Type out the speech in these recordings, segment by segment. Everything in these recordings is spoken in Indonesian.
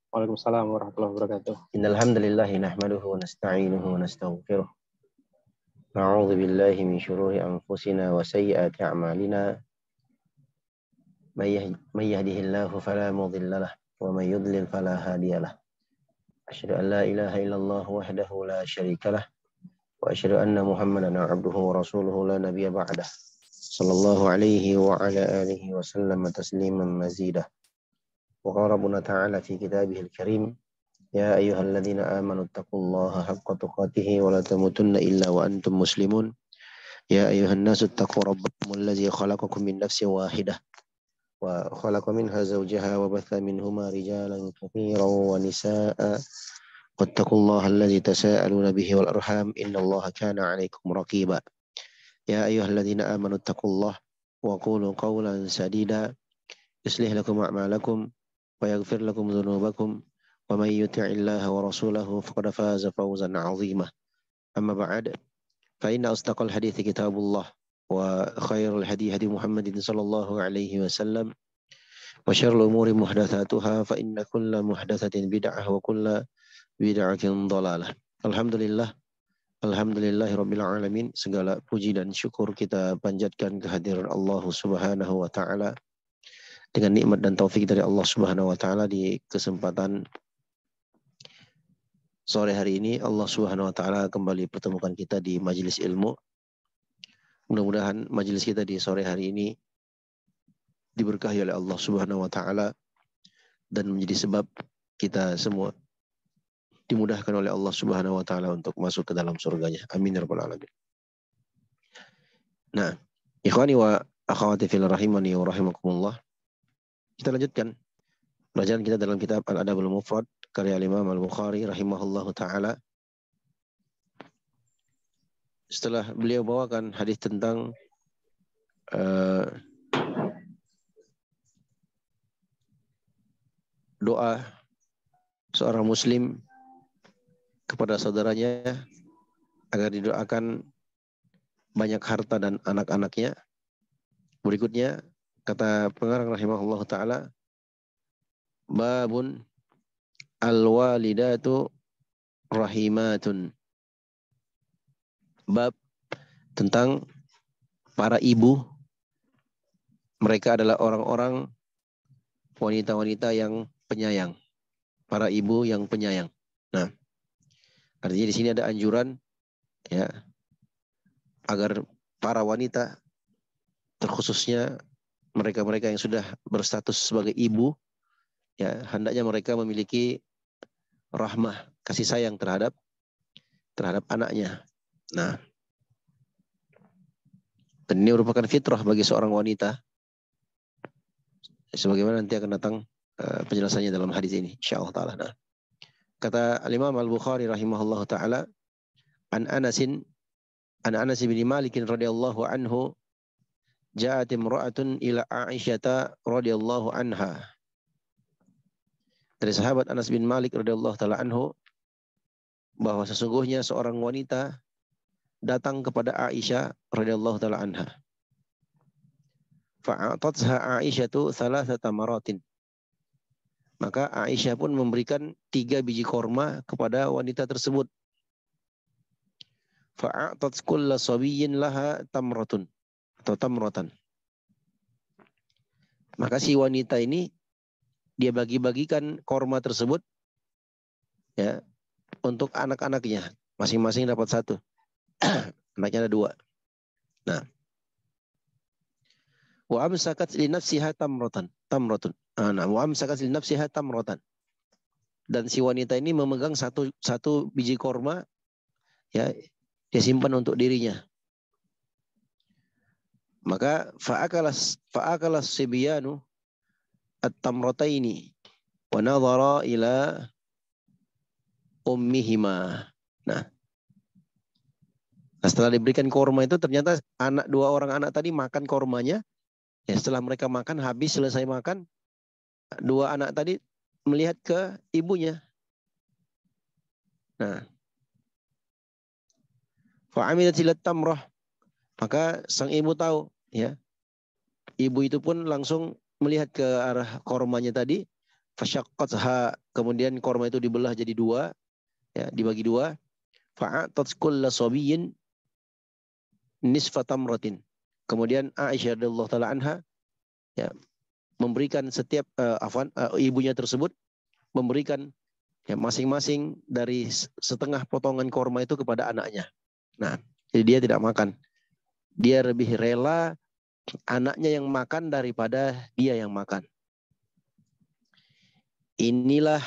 Waalaikumsalam warahmatullahi wabarakatuh. Innal hamdalillah nahmaduhu wa nasta'inuhu wa nastaghfiruh. Na'udzu billahi min shururi anfusina wa sayyiati a'malina. May yahdihillahu fala mudilla lahu wa may yudlil fala hadiya lahu. Asyhadu an la ilaha illallah wahdahu la syarika lahu wa asyhadu anna Muhammadan 'abduhu wa rasuluhu la nabiyya ba'dah. Sallallahu alaihi wa ala alihi wa sallam tasliman mazidah. Wa qala rabbuna ta'ala fi kitabihil karim يا أيها الذين آمنوا اتقوا الله حق تقاته ولا تموتن إلا وأنتم مسلمون يا أيها الناس اتقوا ربكم الذي خلقكم من نفس واحدة وخلق منها زوجها وبث منهما رجالا كثيرا ونساء واتقوا الله الذي تساءلون به والأرحام إن الله كان عليكم رقيبا يا أيها الذين آمنوا اتقوا الله وقولوا قولا سديدا يصلح لكم أعمالكم ويغفر لكم ذنوبكم ومن يطع الله ورسوله فقد فاز فوزا عظيما أما بعد فإن أصدق الحديث كتاب الله وخير الهدي هدي محمد صلى الله عليه وسلم وشر الأمور محدثاتها فإن كل محدثة بدعة وكل بدعة ضلالة. Alhamdulillah Rabbil Alamin. Segala puji dan syukur kita panjatkan kehadiran Allah Subhanahu wa Ta'ala. Dengan nikmat dan taufik dari Allah Subhanahu wa Ta'ala, di kesempatan sore hari ini Allah Subhanahu wa Ta'ala kembali pertemukan kita di majelis ilmu. Mudah-mudahan majelis kita di sore hari ini diberkahi oleh Allah Subhanahu wa Ta'ala dan menjadi sebab kita semua dimudahkan oleh Allah Subhanahu wa Ta'ala untuk masuk ke dalam surganya. Amin ya rabbal alamin. Nah, ikhwani wa akhwati fil rahimani wa rahimakumullah. Kita lanjutkan bacaan kita dalam kitab Al-Adabul Mufrad karya Imam Al-Bukhari rahimahullahu ta'ala. Setelah beliau bawakan hadis tentang doa seorang muslim kepada saudaranya agar didoakan banyak harta dan anak-anaknya. Berikutnya kata pengarang rahimahullahu ta'ala, babun al-walidatu rahimatun. Bab tentang para ibu. Mereka adalah orang-orang wanita-wanita yang penyayang. Para ibu yang penyayang. Nah, artinya di sini ada anjuran ya agar para wanita, terkhususnya mereka-mereka yang sudah berstatus sebagai ibu, ya hendaknya mereka memiliki rahmah, kasih sayang terhadap anaknya. Nah, dan ini merupakan fitrah bagi seorang wanita, sebagaimana nanti akan datang penjelasannya dalam hadis ini, insyaallah taala. Nah, kata Imam Al-Bukhari rahimahullahu taala, an Anas bin Malik radhiyallahu anhu, ja'at imra'atun ila Aisyah radhiyallahu anha. Dari sahabat Anas bin Malik radhiyallahu taala anhu, bahwa sesungguhnya seorang wanita datang kepada Aisyah radhiyallahu taala anha. Fa'atatha Aisyatu thalathata maratin. Maka Aisyah pun memberikan 3 biji korma kepada wanita tersebut. Fa'atat kulla sabiyyin laha tamratun atau tamratan. Maka si wanita ini dia bagi-bagikan korma tersebut ya untuk anak-anaknya, masing-masing dapat 1. Anaknya ada 2. Nah, wa amsakat li nafsiha tamratun. Wa amsakat li nafsiha tamratan. Dan si wanita ini memegang satu biji korma, ya, dia simpan untuk dirinya. Maka fa'akalas sibyanu at-tamrataini wa nadhara ila ummihima. Nah, setelah diberikan korma itu ternyata 2 orang anak tadi makan kormanya. Ya, setelah mereka makan, habis selesai makan, 2 anak tadi melihat ke ibunya. Nah, fa'amilatil tamrah. Maka sang ibu tahu, ya. Ibu itu pun langsung melihat ke arah kormanya tadi, Fasyaqqatha, kemudian korma itu dibelah jadi dua, ya, dibagi dua. Fa'atat kulla sabiyyin nisfa tamratin. Kemudian Aisyah radhiyallahu taala anha, ya, memberikan setiap ibunya tersebut memberikan, ya, masing-masing dari setengah potongan korma itu kepada anaknya. Nah, jadi dia tidak makan. Dia lebih rela anaknya yang makan daripada dia yang makan. Inilah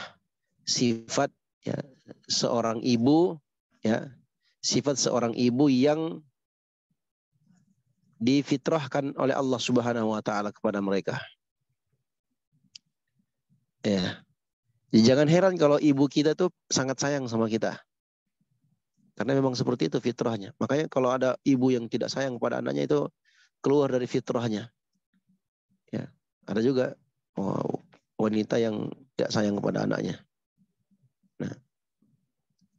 sifat, ya, seorang ibu, ya, sifat seorang ibu yang difitrahkan oleh Allah Subhanahu wa taala kepada mereka. Ya. Jadi jangan heran kalau ibu kita tuh sangat sayang sama kita. Karena memang seperti itu fitrahnya. Makanya kalau ada ibu yang tidak sayang pada anaknya, itu keluar dari fitrahnya. Ya. Ada juga wanita yang tidak sayang kepada anaknya. Nah,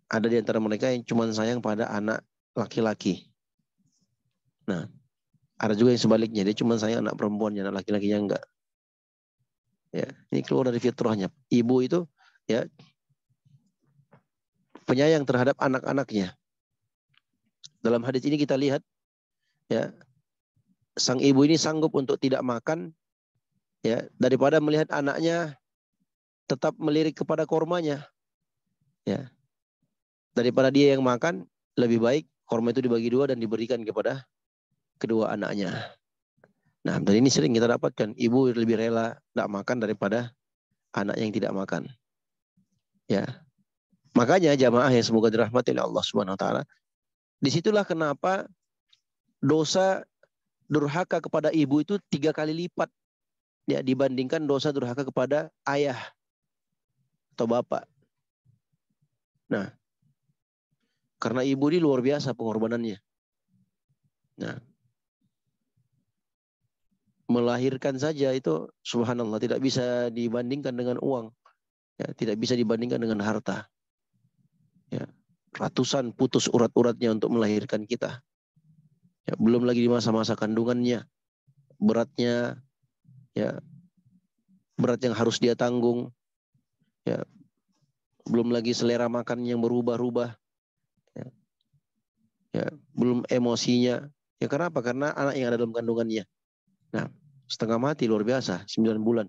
ada di antara mereka yang cuma sayang pada anak laki-laki. Nah, ada juga yang sebaliknya, dia cuma sayang anak perempuannya, anak laki-lakinya enggak. Ya, ini keluar dari fitrahnya. Ibu itu, ya, penyayang terhadap anak-anaknya. Dalam hadis ini kita lihat, ya, sang ibu ini sanggup untuk tidak makan, ya, daripada melihat anaknya tetap melirik kepada kormanya. Ya. Daripada dia yang makan, lebih baik korma itu dibagi dua dan diberikan kepada kedua anaknya. Nah, dan ini sering kita dapatkan, ibu lebih rela tidak makan daripada anak yang tidak makan. Ya. Makanya jamaah yang semoga dirahmati oleh Allah Subhanahu wa taala, disitulah kenapa dosa durhaka kepada ibu itu 3 kali lipat, ya, dibandingkan dosa durhaka kepada ayah atau bapak. Nah, karena ibu ini luar biasa pengorbanannya. Nah, melahirkan saja itu subhanallah tidak bisa dibandingkan dengan uang, ya, tidak bisa dibandingkan dengan harta. Ya, ratusan putus urat-uratnya untuk melahirkan kita. Ya, belum lagi di masa-masa kandungannya, beratnya, ya, berat yang harus dia tanggung, ya, belum lagi selera makan yang berubah-ubah, ya, ya, belum emosinya. Ya, kenapa? Karena anak yang ada dalam kandungannya. Nah, setengah mati luar biasa, 9 bulan.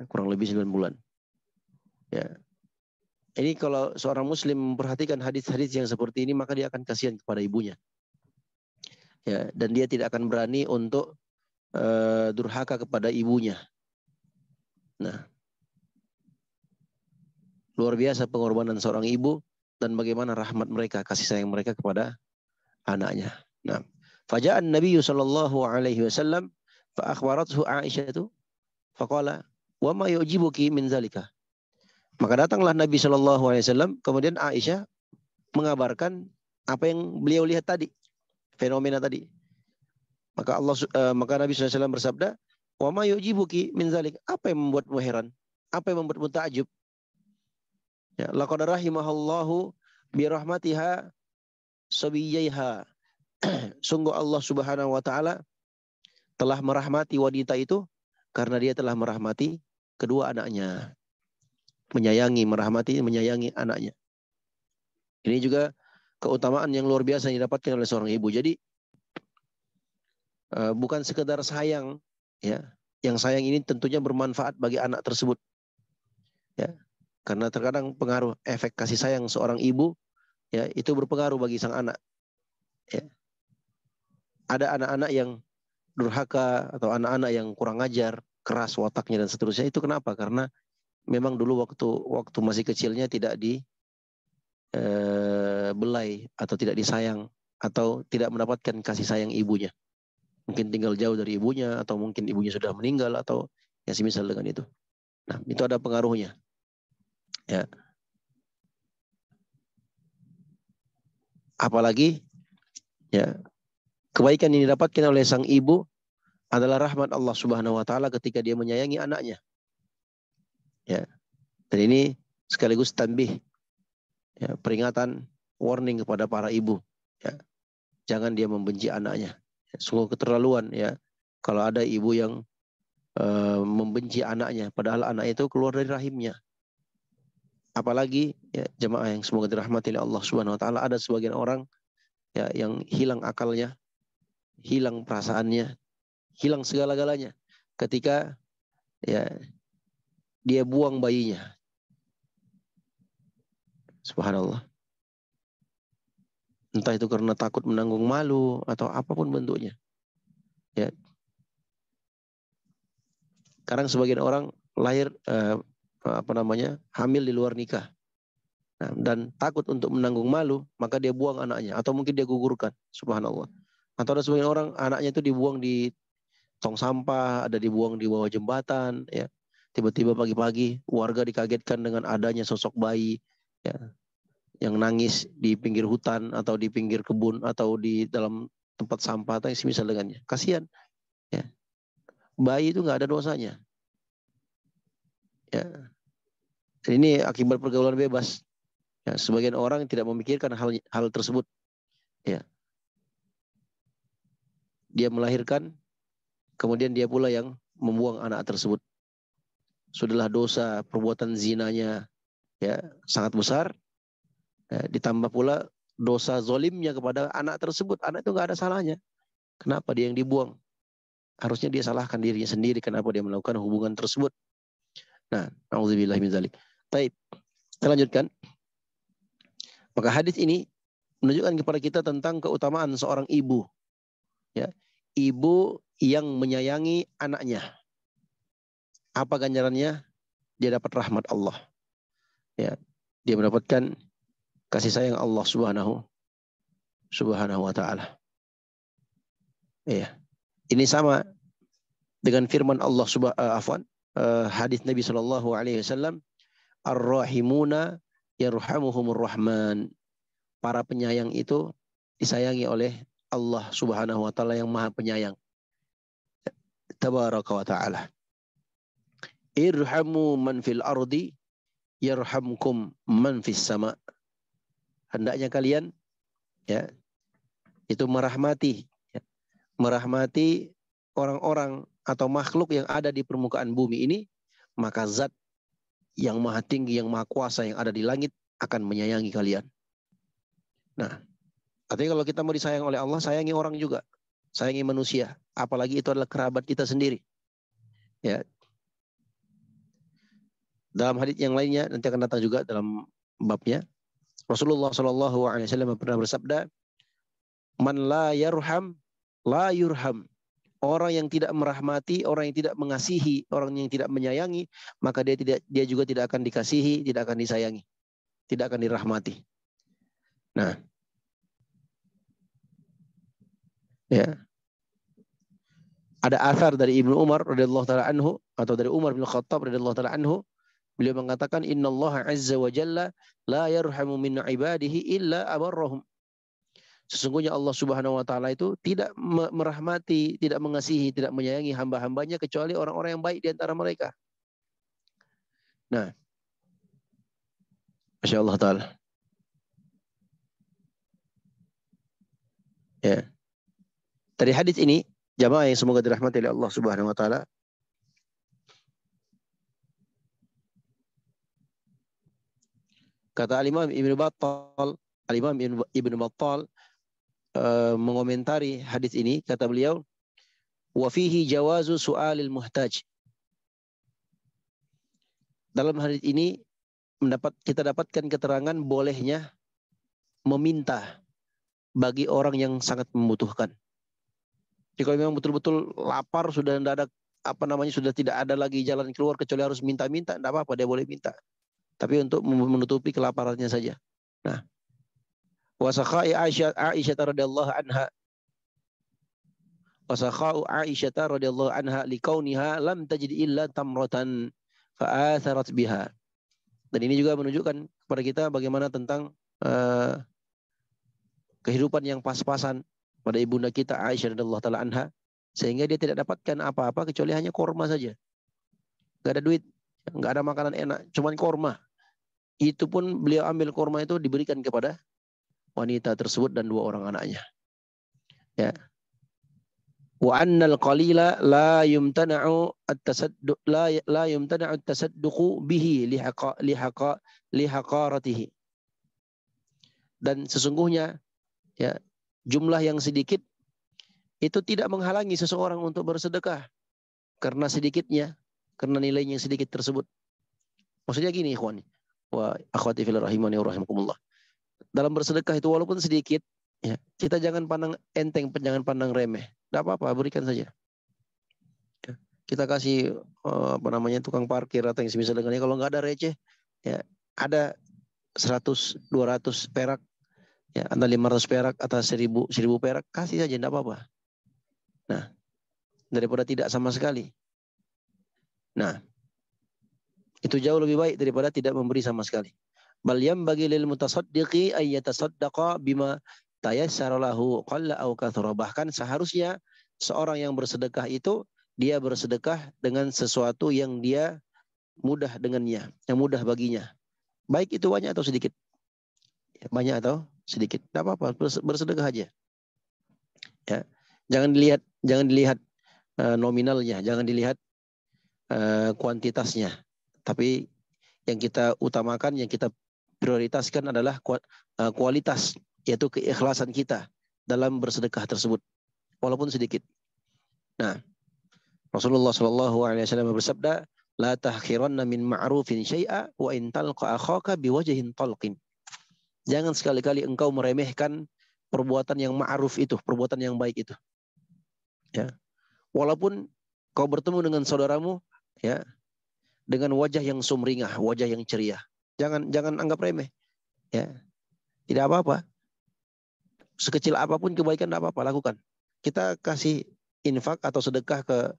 Kurang lebih 9 bulan. Ya. Ini kalau seorang muslim memperhatikan hadis-hadis yang seperti ini, maka dia akan kasihan kepada ibunya. Ya, dan dia tidak akan berani untuk durhaka kepada ibunya. Nah, luar biasa pengorbanan seorang ibu dan bagaimana rahmat mereka, kasih sayang mereka kepada anaknya. Nah, faja'an Nabi sallallahu alaihi wasallam fa akhbarathu Aisyah itu faqala wa ma yu'jibuki min zalika. Maka datanglah Nabi sallallahu alaihi wasallam, kemudian Aisyah mengabarkan apa yang beliau lihat tadi, fenomena tadi. Maka Nabi sallallahu alaihi wasallam bersabda, wa ma yu'jibuki min zalik. Apa yang membuatmu heran? Apa yang membuatmu takjub? Ya, laqad rahimahallahu bi rahmatiha sabiyaiha. Sungguh Allah Subhanahu wa taala telah merahmati wanita itu karena dia telah merahmati kedua anaknya. Menyayangi, merahmati, menyayangi anaknya. Ini juga keutamaan yang luar biasa yang didapatkan oleh seorang ibu. Jadi bukan sekedar sayang, ya. Yang sayang ini tentunya bermanfaat bagi anak tersebut. Ya. Karena terkadang pengaruh efek kasih sayang seorang ibu, ya, itu berpengaruh bagi sang anak. Ya. Ada anak-anak yang durhaka atau anak-anak yang kurang ajar, keras wataknya dan seterusnya. Itu kenapa? Karena memang dulu waktu masih kecilnya tidak dibelai atau tidak disayang atau tidak mendapatkan kasih sayang ibunya. Mungkin tinggal jauh dari ibunya atau mungkin ibunya sudah meninggal atau yang semisal dengan itu. Nah, itu ada pengaruhnya. Ya. Apalagi, ya, kebaikan yang didapatkan oleh sang ibu adalah rahmat Allah Subhanahu wa taala ketika dia menyayangi anaknya. Ya. Dan ini sekaligus tanbih, ya, peringatan, warning kepada para ibu, ya. Jangan dia membenci anaknya. Sungguh keterlaluan, ya, kalau ada ibu yang membenci anaknya, padahal anak itu keluar dari rahimnya. Apalagi ya, jemaah yang semoga dirahmati oleh Allah Subhanahu wa taala, ada sebagian orang ya yang hilang akalnya, hilang perasaannya, hilang segala-galanya ketika ya dia buang bayinya. Subhanallah. Entah itu karena takut menanggung malu atau apapun bentuknya. Ya. Sekarang sebagian orang lahir hamil di luar nikah. Nah, dan takut untuk menanggung malu, maka dia buang anaknya atau mungkin dia gugurkan. Subhanallah. Atau ada sebagian orang anaknya itu dibuang di tong sampah, ada dibuang di bawah jembatan, ya. Tiba-tiba pagi-pagi warga dikagetkan dengan adanya sosok bayi ya, yang nangis di pinggir hutan atau di pinggir kebun atau di dalam tempat sampah atau yang semisal dengannya. Kasihan. Ya. Bayi itu nggak ada dosanya. Ya. Dan ini akibat pergaulan bebas. Ya, sebagian orang tidak memikirkan hal tersebut. Ya. Dia melahirkan, kemudian dia pula yang membuang anak tersebut. Sudahlah dosa perbuatan zinanya ya sangat besar. Ya, ditambah pula dosa zolimnya kepada anak tersebut. Anak itu nggak ada salahnya. Kenapa dia yang dibuang? Harusnya dia salahkan dirinya sendiri kenapa dia melakukan hubungan tersebut. Nah, auzubillahi min dzalik. Baik, kita lanjutkan. Maka hadis ini menunjukkan kepada kita tentang keutamaan seorang ibu. Ya, ibu yang menyayangi anaknya. Apa ganjarannya? Dia dapat rahmat Allah. Ya, dia mendapatkan kasih sayang Allah Subhanahu wa taala. Ya. Ini sama dengan firman Allah hadis Nabi sallallahu alaihi wasallam, ar-rahimuna yarhamuhumur rahman. Para penyayang itu disayangi oleh Allah Subhanahu wa taala yang Maha Penyayang. Tabaraka wa taala. Irhamu man fil ardi yarhamkum man fis sama. Hendaknya kalian ya itu merahmati orang-orang atau makhluk yang ada di permukaan bumi ini, maka zat yang maha tinggi, yang maha kuasa yang ada di langit akan menyayangi kalian. Nah, artinya kalau kita mau disayang oleh Allah, sayangi orang juga. Sayangi manusia. Apalagi itu adalah kerabat kita sendiri. Ya. Dalam hadits yang lainnya, nanti akan datang juga dalam babnya. Rasulullah SAW pernah bersabda, man la yarham, la yurham. Orang yang tidak merahmati, orang yang tidak mengasihi, orang yang tidak menyayangi, maka dia juga tidak akan dikasihi, tidak akan disayangi, tidak akan dirahmati. Nah, ya. Ada asar dari Ibnu Umar radhiyallahu taala anhu atau dari Umar bin Khattab radhiyallahu taala anhu, beliau mengatakan innallaha azza wa jalla la yarhamu min ibadihi illa abarrahum. Sesungguhnya Allah Subhanahu wa taala itu tidak merahmati, tidak mengasihi, tidak menyayangi hamba-hambanya kecuali orang-orang yang baik di antara mereka. Nah, Masya Allah taala. Ya. Dari hadis ini, jamaah yang semoga dirahmati oleh Allah Subhanahu wa taala, kata Al-Imam Ibnu Battal, Al-Imam Ibnu Battal mengomentari hadis ini, kata beliau, wa fihi jawazu su'alil muhtaj. Dalam hadis ini kita dapatkan keterangan bolehnya meminta bagi orang yang sangat membutuhkan. Jadi kalau memang betul-betul lapar, sudah tidak ada sudah tidak ada lagi jalan keluar kecuali harus minta-minta, tidak apa-apa, dia boleh minta. Tapi untuk menutupi kelaparannya saja. Nah, wasakha'i Aisyah radhiyallahu anha, wasakha'u Aisyah radhiyallahu anha likauniha lam tajid illa tamratan fa'atharat biha. Dan ini juga menunjukkan kepada kita bagaimana tentang kehidupan yang pas-pasan pada ibunda kita Aisyah radhiyallahu taala anha, sehingga dia tidak dapatkan apa-apa kecuali hanya korma saja. Gak ada duit, gak ada makanan enak, cuman korma. Itu pun beliau ambil korma itu diberikan kepada wanita tersebut dan 2 orang anaknya. Ya. Wa annal qalila la yumtana'u at-tasadduq la yumtana'u at-tasadduqu bihi lihaqaratihi. Dan sesungguhnya ya jumlah yang sedikit itu tidak menghalangi seseorang untuk bersedekah karena sedikitnya, karena nilainya yang sedikit tersebut. Maksudnya gini, ikhwan wa akhwati fillah rahimani wa rahimakumullah. Dalam bersedekah itu walaupun sedikit, ya, kita jangan pandang enteng, jangan pandang remeh. Tidak apa-apa, berikan saja. Ya, kita kasih tukang parkir atau yang semisal dengannya. Kalau nggak ada receh, ya ada 100, 200 perak, ya, atau 500 perak atau 1000 perak, kasih saja, tidak apa-apa. Nah, daripada tidak sama sekali. Nah, itu jauh lebih baik daripada tidak memberi sama sekali. Bal yambagi lil mutasaddiqi ay yatasaddaqa bima tayassara lahu qalla aw kathura. Bahkan seharusnya seorang yang bersedekah itu dia bersedekah dengan sesuatu yang dia mudah dengannya, yang mudah baginya. Baik itu banyak atau sedikit. Banyak atau sedikit. Tidak apa-apa, bersedekah aja. Ya. Jangan dilihat nominalnya, jangan dilihat kuantitasnya. Tapi yang kita utamakan, yang kita prioritaskan adalah kualitas, yaitu keikhlasan kita dalam bersedekah tersebut, walaupun sedikit. Nah, Rasulullah SAW bersabda, la tahqiranna min ma'rufin syai'a wa in talqa akhaka biwajhin talqin. Jangan sekali-kali engkau meremehkan perbuatan yang ma'ruf itu, perbuatan yang baik itu. Ya. Walaupun kau bertemu dengan saudaramu, ya, dengan wajah yang sumringah, wajah yang ceria. Jangan anggap remeh. Ya. Tidak apa-apa. Sekecil apapun kebaikan tidak apa-apa, lakukan. Kita kasih infak atau sedekah ke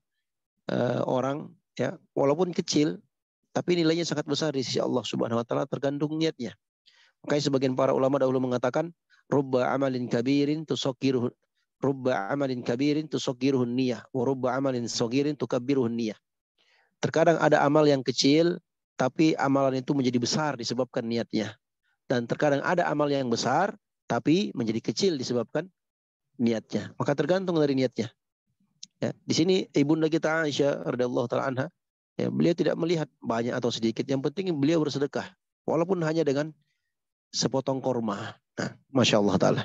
orang, ya, walaupun kecil, tapi nilainya sangat besar di sisi Allah Subhanahu wa taala, tergantung niatnya. Makanya sebagian para ulama dahulu mengatakan rubba amalin kabirin tusaggiruhu niyah wa rubba amalin saghirin tukabbiruhu niyah. Terkadang ada amal yang kecil tapi amalan itu menjadi besar disebabkan niatnya. Dan terkadang ada amal yang besar tapi menjadi kecil disebabkan niatnya. Maka tergantung dari niatnya. Ya, di sini ibunda kita Aisyah radhiyallahu taala anha, ya, beliau tidak melihat banyak atau sedikit. Yang penting beliau bersedekah, walaupun hanya dengan sepotong korma. Nah, masya Allah taala.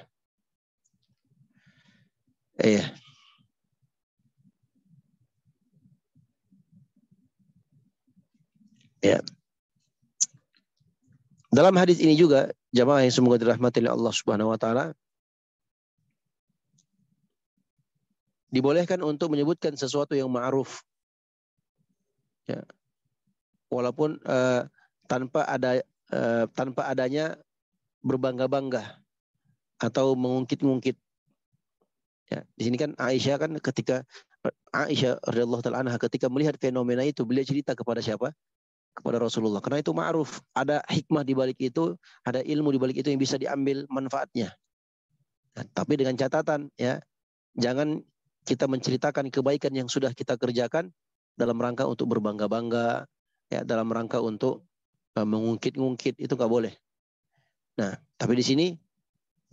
Ya. Dalam hadis ini juga, jamaah yang semoga dirahmati oleh Allah Subhanahu wa taala, dibolehkan untuk menyebutkan sesuatu yang ma'ruf. Ya. Walaupun tanpa adanya berbangga-bangga atau mengungkit-ungkit. Ya, di sini kan Aisyah radhiyallahu taala anha ketika melihat fenomena itu, beliau cerita kepada siapa? Kepada Rasulullah. Karena itu ma'ruf, ada hikmah di balik itu, ada ilmu di balik itu yang bisa diambil manfaatnya. Nah, tapi dengan catatan, ya, jangan kita menceritakan kebaikan yang sudah kita kerjakan dalam rangka untuk berbangga-bangga, ya, dalam rangka untuk mengungkit-ungkit, itu nggak boleh. Nah, tapi di sini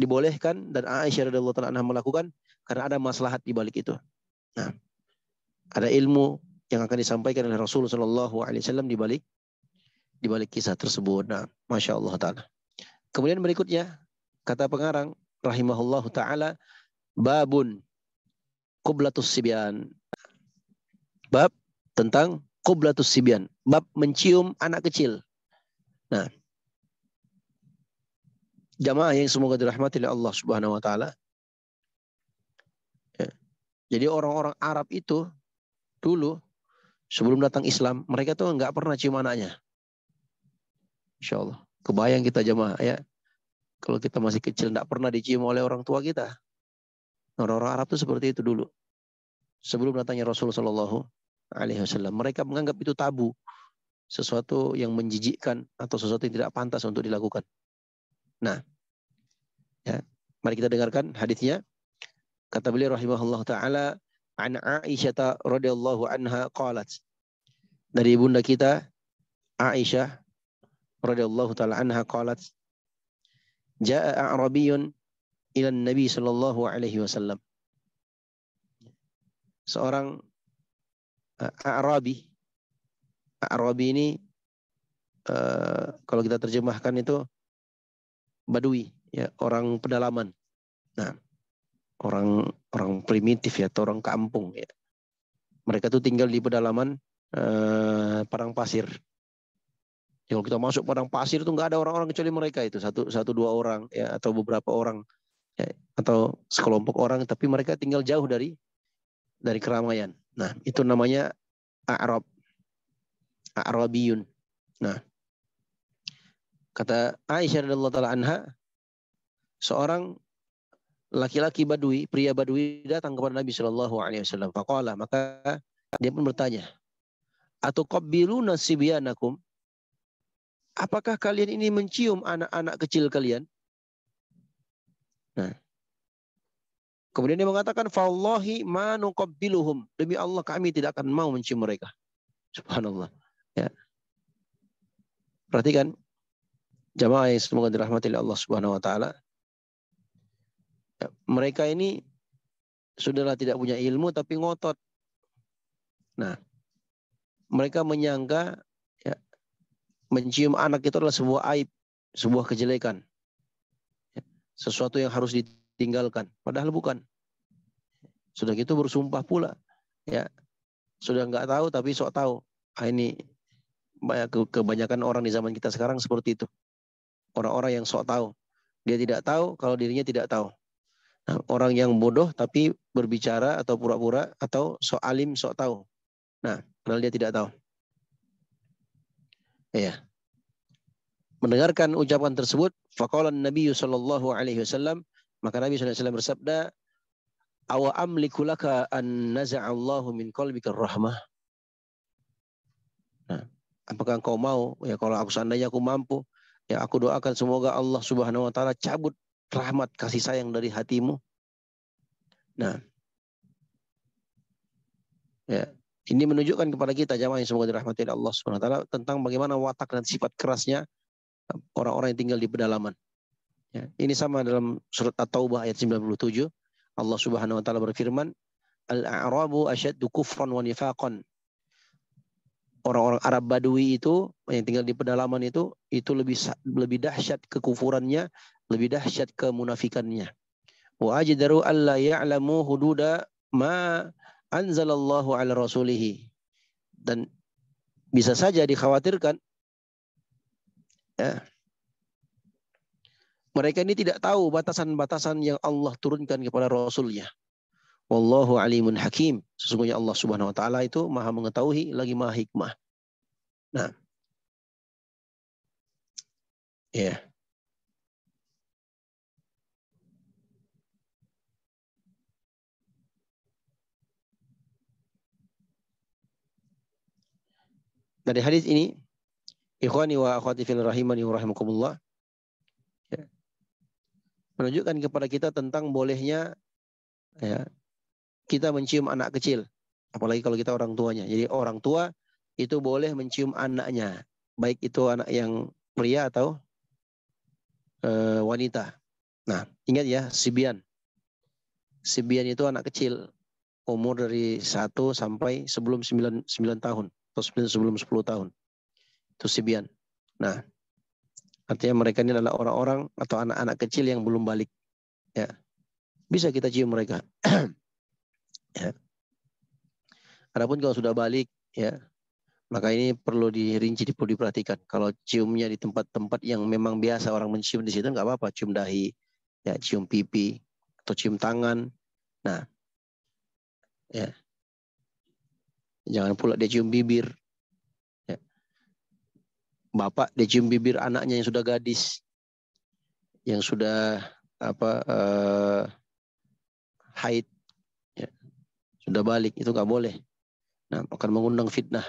dibolehkan dan Aisyah radhiyallahu taala anha melakukan karena ada maslahat di balik itu. Nah, ada ilmu yang akan disampaikan oleh Rasulullah SAW di balik kisah tersebut. Nah, masya Allah taala. Kemudian berikutnya kata pengarang rahimahullahu taala, babun qublatus sibyan. Bab tentang qublatus sibyan, bab mencium anak kecil. Nah, jamaah yang semoga dirahmati oleh Allah Subhanahu wa taala. Ya. Jadi orang-orang Arab itu dulu sebelum datang Islam, mereka tuh nggak pernah cium anaknya. Insya Allah. Kebayang kita jamaah, ya. Kalau kita masih kecil nggak pernah dicium oleh orang tua kita. Orang-orang Arab itu seperti itu dulu. Sebelum datangnya Rasulullah SAW, mereka menganggap itu tabu, sesuatu yang menjijikkan atau sesuatu yang tidak pantas untuk dilakukan. Nah, ya, mari kita dengarkan hadisnya. Kata beliau rahimahullah taala, an Aisyah radhiyallahu anha qalat. Dari ibunda kita Aisyah radhiyallahu taala anha qalat, jaa a'rabiyyun ila Nabi sallallahu alaihi wasallam. seorang A'rabi. A'rabi ini kalau kita terjemahkan itu Badui, ya, orang pedalaman. Nah, orang primitif ya, atau orang kampung ya. Mereka tuh tinggal di pedalaman padang pasir. Ya, kalau kita masuk padang pasir itu nggak ada orang-orang kecuali mereka itu satu dua orang ya, atau beberapa orang ya, atau sekelompok orang, tapi mereka tinggal jauh dari keramaian. Nah, itu namanya A'rabiyun. Nah, kata Aisyah radhiyallahu taala anha, seorang laki-laki Badui, pria Badui datang kepada Nabi Shallallahu Alaihi Wasallam. Faqala, maka dia pun bertanya, atuqabbiluna sibyanakum? Apakah kalian ini mencium anak-anak kecil kalian? Nah, kemudian dia mengatakan, Fallahi ma nuqabbiluhum. Demi Allah kami tidak akan mau mencium mereka. Subhanallah. Ya. Perhatikan, jamaah yang semoga dirahmati oleh Allah Subhanahu wa taala. Ya, mereka ini sudahlah tidak punya ilmu tapi ngotot. Nah, mereka menyangka ya, mencium anak itu adalah sebuah aib, sebuah kejelekan. Ya, sesuatu yang harus ditinggalkan. Padahal bukan. Sudah gitu bersumpah pula. Ya, sudah nggak tahu tapi sok tahu. Ini kebanyakan orang di zaman kita sekarang seperti itu. Orang-orang yang sok tahu. Dia tidak tahu kalau dirinya tidak tahu. Nah, orang yang bodoh tapi berbicara atau pura-pura atau sok alim, sok tahu. Nah, padahal dia tidak tahu. Ya. Mendengarkan ucapan tersebut, faqala Nabi sallallahu alaihi wasallam, maka Nabi sallallahu alaihi wasallam bersabda, "Awa amliku laka an naza'allahu min qalbika rahmah?" Nah, apakah engkau mau ya, kalau seandainya aku mampu, ya aku doakan semoga Allah Subhanahu wa taala cabut rahmat kasih sayang dari hatimu. Nah, ya, ini menunjukkan kepada kita jamaah yang semoga dirahmati Allah Subhanahu wa taala tentang bagaimana watak dan sifat kerasnya orang-orang yang tinggal di pedalaman. Ya, ini sama dalam surat At-Taubah ayat 97. Allah Subhanahu wa taala berfirman, "Al-a'rabu asyaddu kufran wa nifaqan." Orang-orang Arab Badui itu yang tinggal di pedalaman itu lebih dahsyat kekufurannya, lebih dahsyat kemunafikannya. Wa ajdaru alla ya'lamu hududa ma anzalallahu ala rasulihi. Dan bisa saja dikhawatirkan ya, mereka ini tidak tahu batasan-batasan yang Allah turunkan kepada Rasulnya. Wallahu alimun hakim. Sesungguhnya Allah Subhanahu wa taala itu Maha mengetahui lagi Maha hikmah. Nah. Ya. Dari hadis ini, ikhwani wa akhwati fil rahimani wa rahimakumullah, ya, menunjukkan kepada kita tentang bolehnya ya, kita mencium anak kecil, apalagi kalau kita orang tuanya. Jadi orang tua itu boleh mencium anaknya, baik itu anak yang pria atau wanita. Nah, ingat ya, sibyan. Sibyan itu anak kecil, umur dari 1 sampai sebelum 9 tahun atau sebelum 10 tahun. Itu sibyan. Nah, artinya mereka ini adalah orang-orang atau anak-anak kecil yang belum balik. Ya. Bisa kita cium mereka. Ya. Adapun kalau sudah balik, ya, maka ini perlu dirinci, perlu diperhatikan. Kalau ciumnya di tempat-tempat yang memang biasa orang mencium di situ, nggak apa-apa. Cium dahi, ya, cium pipi, atau cium tangan. Nah, ya, jangan pula dia cium bibir. Ya. Bapak dia cium bibir anaknya yang sudah gadis, yang sudah haid, ya, sudah balik, itu nggak boleh. Nah, akan mengundang fitnah.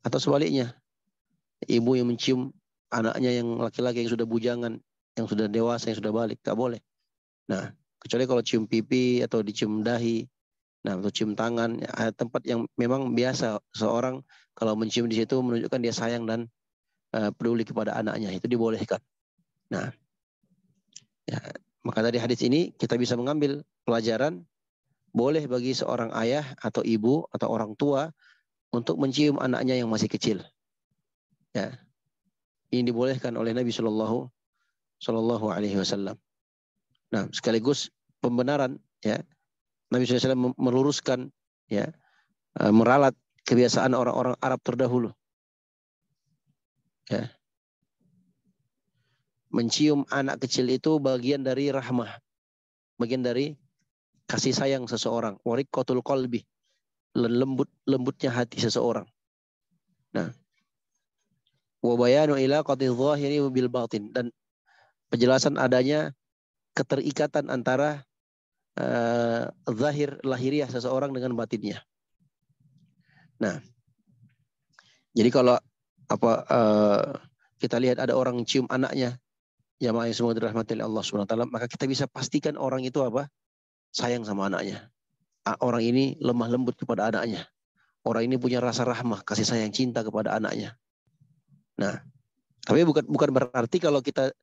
Atau sebaliknya, ibu yang mencium anaknya yang laki-laki yang sudah bujangan, yang sudah dewasa, yang sudah balik, nggak boleh. Nah, kecuali kalau cium pipi atau dicium dahi, nah, atau cium tangan, ya, tempat yang memang biasa seorang kalau mencium di situ menunjukkan dia sayang dan peduli kepada anaknya, itu dibolehkan. Nah, ya, maka dari hadis ini kita bisa mengambil pelajaran boleh bagi seorang ayah atau ibu atau orang tua untuk mencium anaknya yang masih kecil. Ya, ini dibolehkan oleh Nabi Shallallahu Alaihi Wasallam. Nah, sekaligus pembenaran, ya, Nabi SAW meluruskan, ya, meralat kebiasaan orang-orang Arab terdahulu. Ya. Mencium anak kecil itu bagian dari rahmah, bagian dari kasih sayang seseorang, wariqatul qalbi, lembutnya hati seseorang. Nah, wa bayanu ilaqati dhahiri bil batin, dan penjelasan adanya keterikatan antara zahir lahiriah seseorang dengan batinnya. Nah, jadi kalau kita lihat ada orang cium anaknya, jamaah yang semua dirahmati oleh Allah Subhanahu wa taala, maka kita bisa pastikan orang itu sayang sama anaknya. Orang ini lemah lembut kepada anaknya. Orang ini punya rasa rahmah, kasih sayang, cinta kepada anaknya. Nah, tapi bukan berarti kalau kita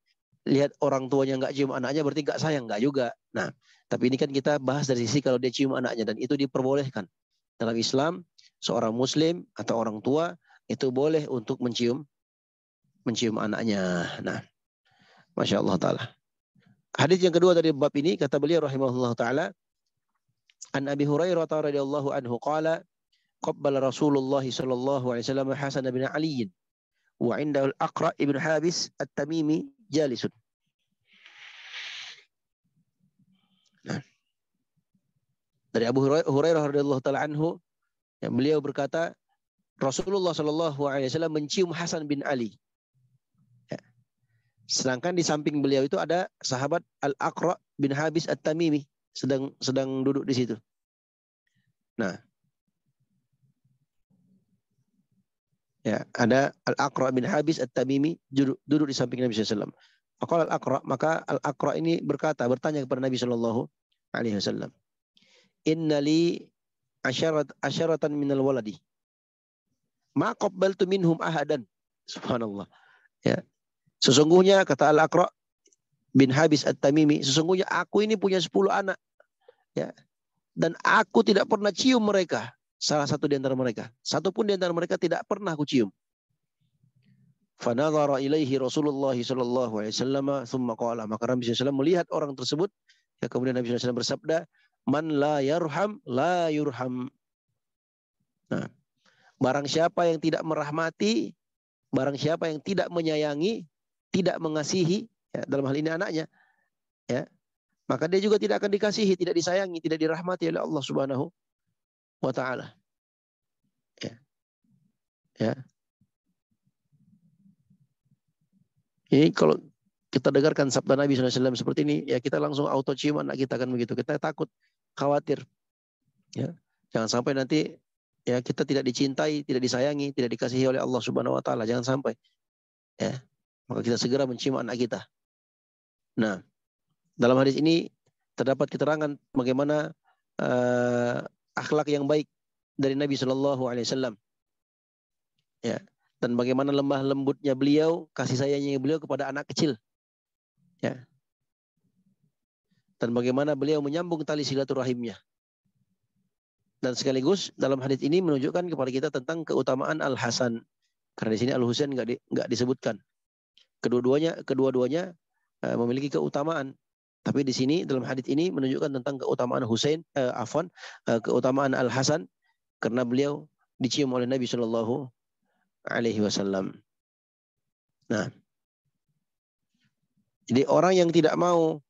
lihat orang tuanya nggak cium anaknya berarti nggak sayang, nggak juga. Nah, tapi ini kan kita bahas dari sisi kalau dia cium anaknya, dan itu diperbolehkan. Dalam Islam, seorang muslim atau orang tua itu boleh untuk mencium anaknya. Nah, Masya Allah Ta'ala. Hadis yang kedua dari bab ini, kata beliau rahimahullah ta'ala, an Abi Hurairah radhiyallahu anhu qala qabbala Rasulullah sallallahu alaihi wasallam Hasan bin Ali wa indahu al-Aqra ibn Habis at-Tamimi jalisun. Nah, dari Abu Hurairah radhiyallahu taala anhu, yang beliau berkata Rasulullah sallallahu alaihi wasallam mencium Hasan bin Ali. Ya. Sedangkan di samping beliau itu ada sahabat Al-Aqra bin Habis at-Tamimi sedang duduk di situ. Nah, ya, ada Al-Aqra bin Habis at-Tamimi duduk di samping Nabi sallallahu alaihi wasallam. Faqala Al-Aqra, maka Al-Aqra ini bertanya kepada Nabi sallallahu alaihi wasallam, "Inna li asyaratan minal waladi. Ma qabbaltu minhum ahadan." Subhanallah. Ya. Sesungguhnya kata Al-Aqra bin Habis at-Tamimi, sesungguhnya aku ini punya 10 anak. Ya. Dan aku tidak pernah cium mereka. Salah satu di antara mereka. Satu pun di antara mereka tidak pernah aku cium. Fanadhara ilaihi Rasulullah sallallahu alaihi wasallam thumma qala, maka Nabi sallallahu alaihi wasallam melihat orang tersebut, ya, kemudian Nabi sallallahu alaihi wasallam bersabda, "Man la yarham la yurham." Nah, barang siapa yang tidak merahmati, barang siapa yang tidak menyayangi, tidak mengasihi, ya, dalam hal ini anaknya, ya, maka dia juga tidak akan dikasihi, tidak disayangi, tidak dirahmati oleh Allah Subhanahu wa taala. Ya. Ya. Ini kalau kita dengarkan sabda Nabi SAW seperti ini, ya kita langsung auto cium anak kita kan begitu. Kita takut, khawatir. Ya. Jangan sampai nanti ya kita tidak dicintai, tidak disayangi, tidak dikasihi oleh Allah Subhanahu wa taala. Jangan sampai. Ya. Maka kita segera mencium anak kita. Nah, dalam hadis ini terdapat keterangan bagaimana akhlak yang baik dari Nabi Shallallahu Alaihi Wasallam, ya, dan bagaimana lemah lembutnya beliau, kasih sayangnya beliau kepada anak kecil, ya, dan bagaimana beliau menyambung tali silaturahimnya. Dan sekaligus dalam hadis ini menunjukkan kepada kita tentang keutamaan Al Hasan, karena di sini Al Husain nggak disebutkan. Kedua-duanya memiliki keutamaan. Tapi di sini dalam hadis ini menunjukkan tentang keutamaan keutamaan Al Hasan karena beliau dicium oleh Nabi Shallallahu Alaihi Wasallam. Nah, jadi orang yang tidak mau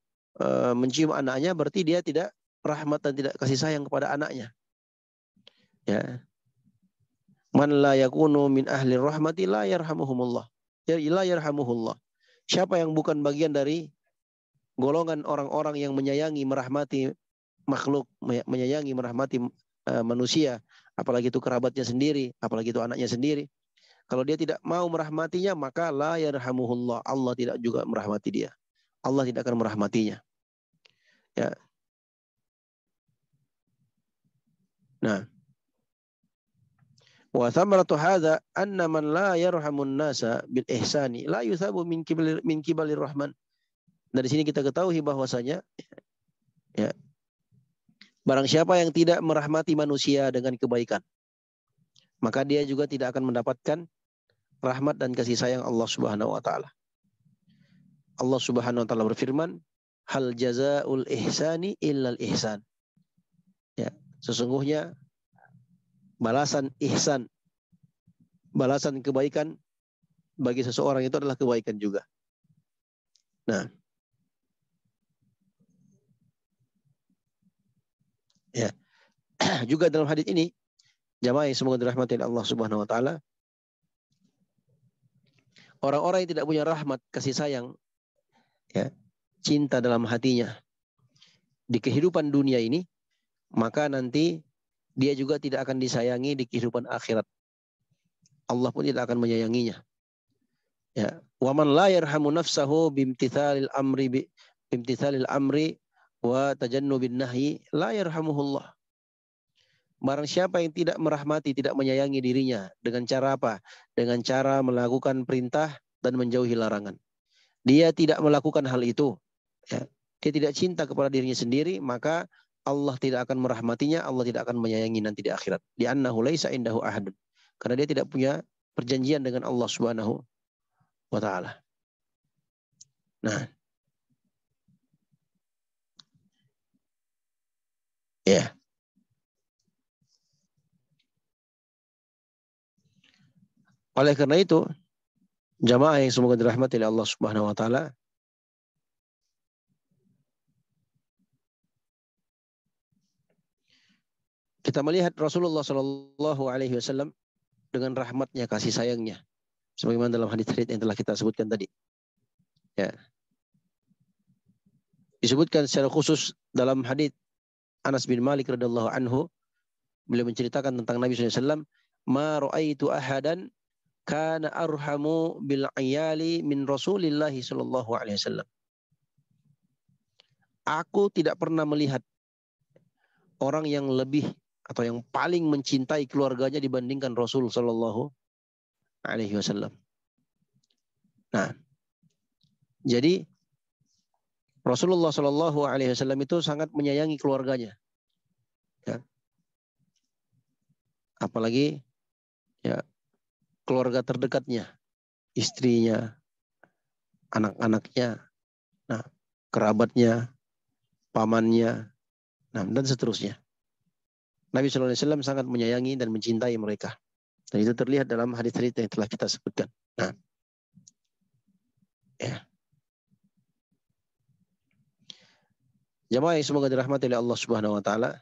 mencium anaknya berarti dia tidak rahmat dan tidak kasih sayang kepada anaknya. Ya, man la yakunu min ahli rahmati la yarhamuhumullah. Ya, la yarhamuhullah. Siapa yang bukan bagian dari golongan orang-orang yang menyayangi, merahmati makhluk, menyayangi, merahmati manusia, apalagi itu kerabatnya sendiri, apalagi itu anaknya sendiri. Kalau dia tidak mau merahmatinya, maka la yarhamuhullah. Allah tidak juga merahmati dia. Allah tidak akan merahmatinya. Ya. Nah, wa thamaratu hadza anna man la yarhamun nasa bil ihsani la yuthabu min kibalir rahman. Dari sini kita ketahui bahwasanya, ya, Barang siapa yang tidak merahmati manusia dengan kebaikan, maka dia juga tidak akan mendapatkan rahmat dan kasih sayang Allah Subhanahu wa taala. Allah Subhanahu wa taala berfirman, "Hal jazaa'ul ihsani illal ihsan." Ya, sesungguhnya balasan ihsan, balasan kebaikan bagi seseorang itu adalah kebaikan juga. Nah, ya. Juga dalam hadis ini, jamaah yang semoga dirahmati Allah Subhanahu wa taala, orang-orang yang tidak punya rahmat, kasih sayang, ya, cinta dalam hatinya di kehidupan dunia ini, maka nanti dia juga tidak akan disayangi di kehidupan akhirat. Allah pun tidak akan menyayanginya. Ya, wa man la yarhamu nafsahu bimtithalil amri wa tajannubin nahyi la yarhamuhullah. Barang siapa yang tidak merahmati, tidak menyayangi dirinya dengan cara apa? Dengan cara melakukan perintah dan menjauhi larangan. Dia tidak melakukan hal itu, ya. Dia tidak cinta kepada dirinya sendiri, maka Allah tidak akan merahmatinya, Allah tidak akan menyayangi nanti di akhirat. Li'annahu laisa indahu ahadun. Karena dia tidak punya perjanjian dengan Allah Subhanahu wa taala. Nah, ya. Oleh karena itu, jamaah yang semoga dirahmati oleh Allah Subhanahu wa taala, kita melihat Rasulullah Shallallahu alaihi wasallam dengan rahmatnya, kasih sayangnya, sebagaimana dalam hadis-hadis yang telah kita sebutkan tadi. Ya. Disebutkan secara khusus dalam hadis Anas bin Malik radhiyallahu anhu, beliau menceritakan tentang Nabi SAW, "Ma ra'aitu ahadan kana arhamu bil ayali min Rasulillah sallallahu alaihi wasallam." Aku tidak pernah melihat orang yang lebih atau yang paling mencintai keluarganya dibandingkan Rasul sallallahu alaihi wasallam. Nah, jadi Rasulullah sallallahu alaihi wasallam itu sangat menyayangi keluarganya. Ya. Apalagi ya keluarga terdekatnya, istrinya, anak-anaknya, nah, kerabatnya, pamannya, nah, dan seterusnya. Nabi SAW sangat menyayangi dan mencintai mereka. Dan itu terlihat dalam hadis-hadis yang telah kita sebutkan. Nah, ya. Jamaah yang semoga dirahmati oleh Allah Subhanahu wa taala,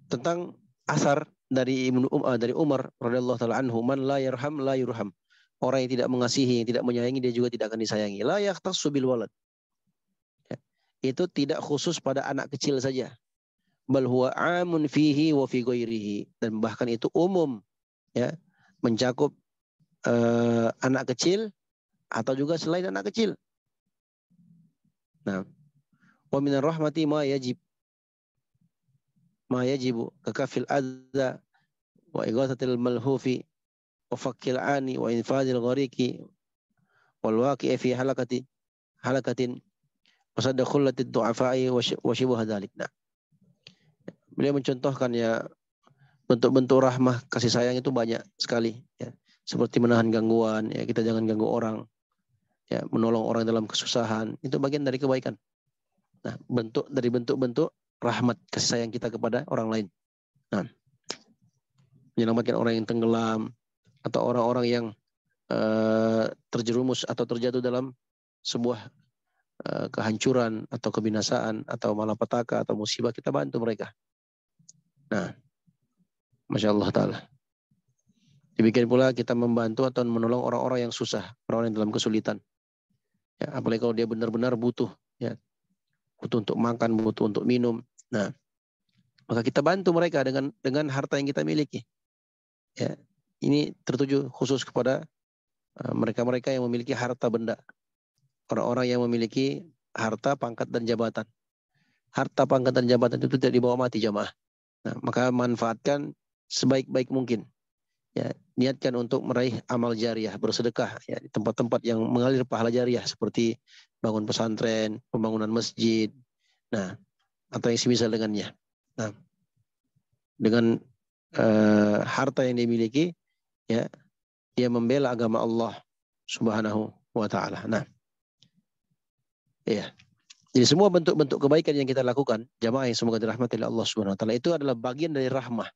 tentang asar dari dari Umar radhiyallahu taala anhu, man la yarham la yurham. Orang yang tidak mengasihi, yang tidak menyayangi, dia juga tidak akan disayangi. La yahtassu bil walad. Ya. Itu tidak khusus pada anak kecil saja. Bal huwa amun fihi wa fi ghairihi, dan bahkan itu umum, ya, mencakup anak kecil atau juga selain anak kecil. Nah, wa minar rahmati ma yajibu kakafil adza wa ighathatil malhufi wa fakkil ani wa infadil ghariki wal waqi'i fi halakatin wa sadda khullati du'afai wa shibha dzalik. Nah, beliau mencontohkan ya bentuk-bentuk rahmah kasih sayang itu banyak sekali, ya. Seperti menahan gangguan, ya, kita jangan ganggu orang, ya, menolong orang dalam kesusahan, itu bagian dari kebaikan. Nah, bentuk-bentuk rahmat kasih sayang kita kepada orang lain. Nah, menyelamatkan orang yang tenggelam atau orang-orang yang terjerumus atau terjatuh dalam sebuah kehancuran atau kebinasaan atau malapetaka atau musibah, kita bantu mereka. Nah, Masya Allah Ta'ala. Demikian pula kita membantu atau menolong orang-orang yang susah, orang yang dalam kesulitan. Ya, apalagi kalau dia benar-benar butuh, ya, butuh untuk makan, butuh untuk minum. Nah, maka kita bantu mereka dengan harta yang kita miliki. Ya, ini tertuju khusus kepada mereka-mereka yang memiliki harta benda. Orang-orang yang memiliki harta, pangkat, dan jabatan. Harta, pangkat, dan jabatan itu tidak dibawa mati, jamaah. Nah, maka manfaatkan sebaik-baik mungkin. Ya, niatkan untuk meraih amal jariah, bersedekah ya di tempat-tempat yang mengalir pahala jariah seperti bangun pesantren, pembangunan masjid. Nah, atau yang semisal dengannya. Nah, dengan harta yang dimiliki ya, dia membela agama Allah Subhanahu wa taala. Nah, ya. Jadi semua bentuk-bentuk kebaikan yang kita lakukan, jamaah yang semoga dirahmati oleh Allah Subhanahu wa taala, itu adalah bagian dari rahmah.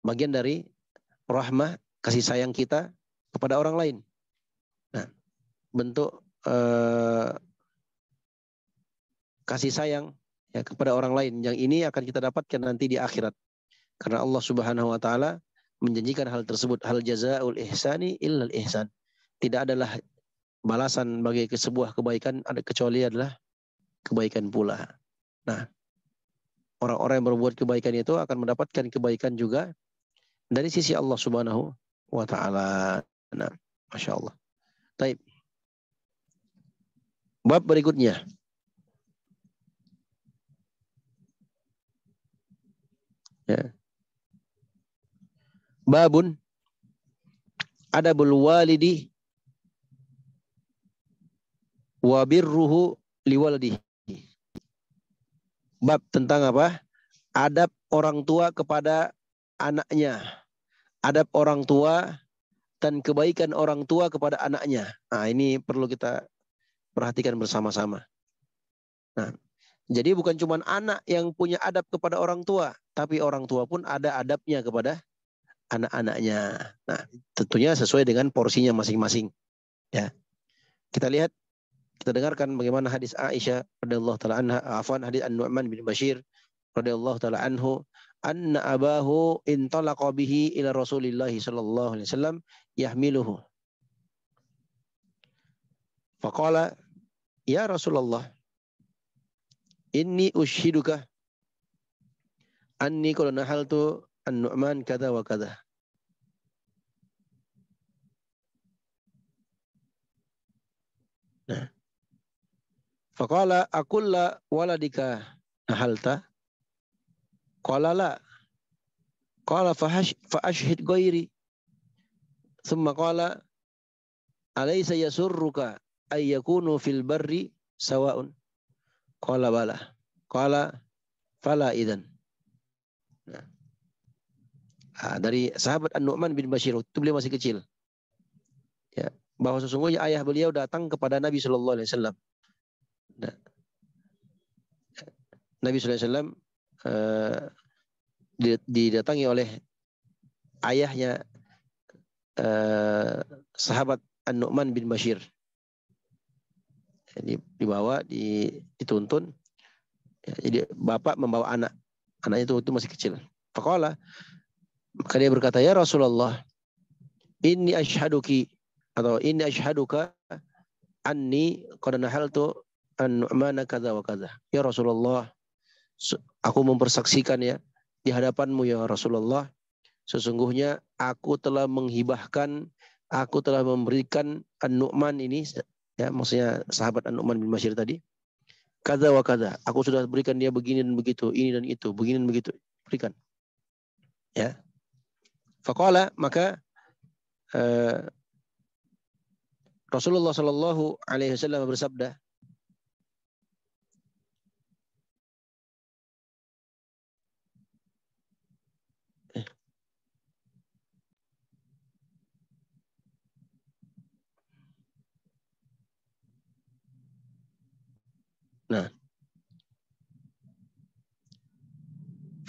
Bagian dari rahmah kasih sayang kita kepada orang lain. Nah, bentuk kasih sayang ya kepada orang lain yang ini akan kita dapatkan nanti di akhirat. Karena Allah Subhanahu wa taala menjanjikan hal tersebut, hal jazaa'ul ihsani illal ihsan. Tidak adalah balasan bagi sebuah kebaikan ada kecuali adalah kebaikan pula. Nah, orang-orang yang berbuat kebaikan itu akan mendapatkan kebaikan juga dari sisi Allah Subhanahu wa taala. Nah, Masya Allah. Baik. Bab berikutnya. Ya. Babun adabul walidi wa birruhu liwaladihi. Bab tentang apa? Adab orang tua kepada anaknya. Adab orang tua dan kebaikan orang tua kepada anaknya. Nah, ini perlu kita perhatikan bersama-sama. Nah, jadi bukan cuma anak yang punya adab kepada orang tua, tapi orang tua pun ada adabnya kepada anak-anaknya. Nah, tentunya sesuai dengan porsinya masing-masing. Ya. Kita lihat, kita dengarkan bagaimana hadis Aisyah radhiyallahu taala anha, hadis An-Nu'man bin Bashir radhiyallahu taala anhu, anna abahu intalaqa bihi ila Rasulillah sallallahu alaihi wasallam yahmiluhu. Faqala, ya Rasulullah, inni ushiduka anni qad nahaltu An-Nu'man kada wa kada. Nah. Faqala akulla waladika nahalta? Qala la. Qala fa ashhid ghairi. Thumma qala alaysa yasurruka ay yakunu fil barri sawa'un? Qala bala. Qala fala idzan. Nah, dari sahabat An-Nu'man bin Bashir, itu beliau masih kecil. Ya, bahwa sesungguhnya ayah beliau datang kepada Nabi sallallahu alaihi wasallam. Nah, Nabi sallallahu alaihi wasallam didatangi oleh ayahnya sahabat An-Nu'man bin Bashir. Jadi dibawa, dituntun. Ya, jadi bapak membawa anak. Anaknya itu masih kecil. Faqala, maka dia berkata, ya Rasulullah, inni ashhaduki atau inni ashhaduka anni qad nahaltu An-Nu'mana kadza wa kadza. Ya Rasulullah, aku mempersaksikan ya di hadapanmu ya Rasulullah, sesungguhnya aku telah menghibahkan, aku telah memberikan An-Nu'man ini, ya maksudnya sahabat An-Nu'man bin Bashir tadi, kadza wa kadza. Aku sudah berikan dia begini dan begitu, ini dan itu, begini dan begitu, berikan. Ya. Faqala, maka Rasulullah sallallahu alaihi wasallam bersabda, nah,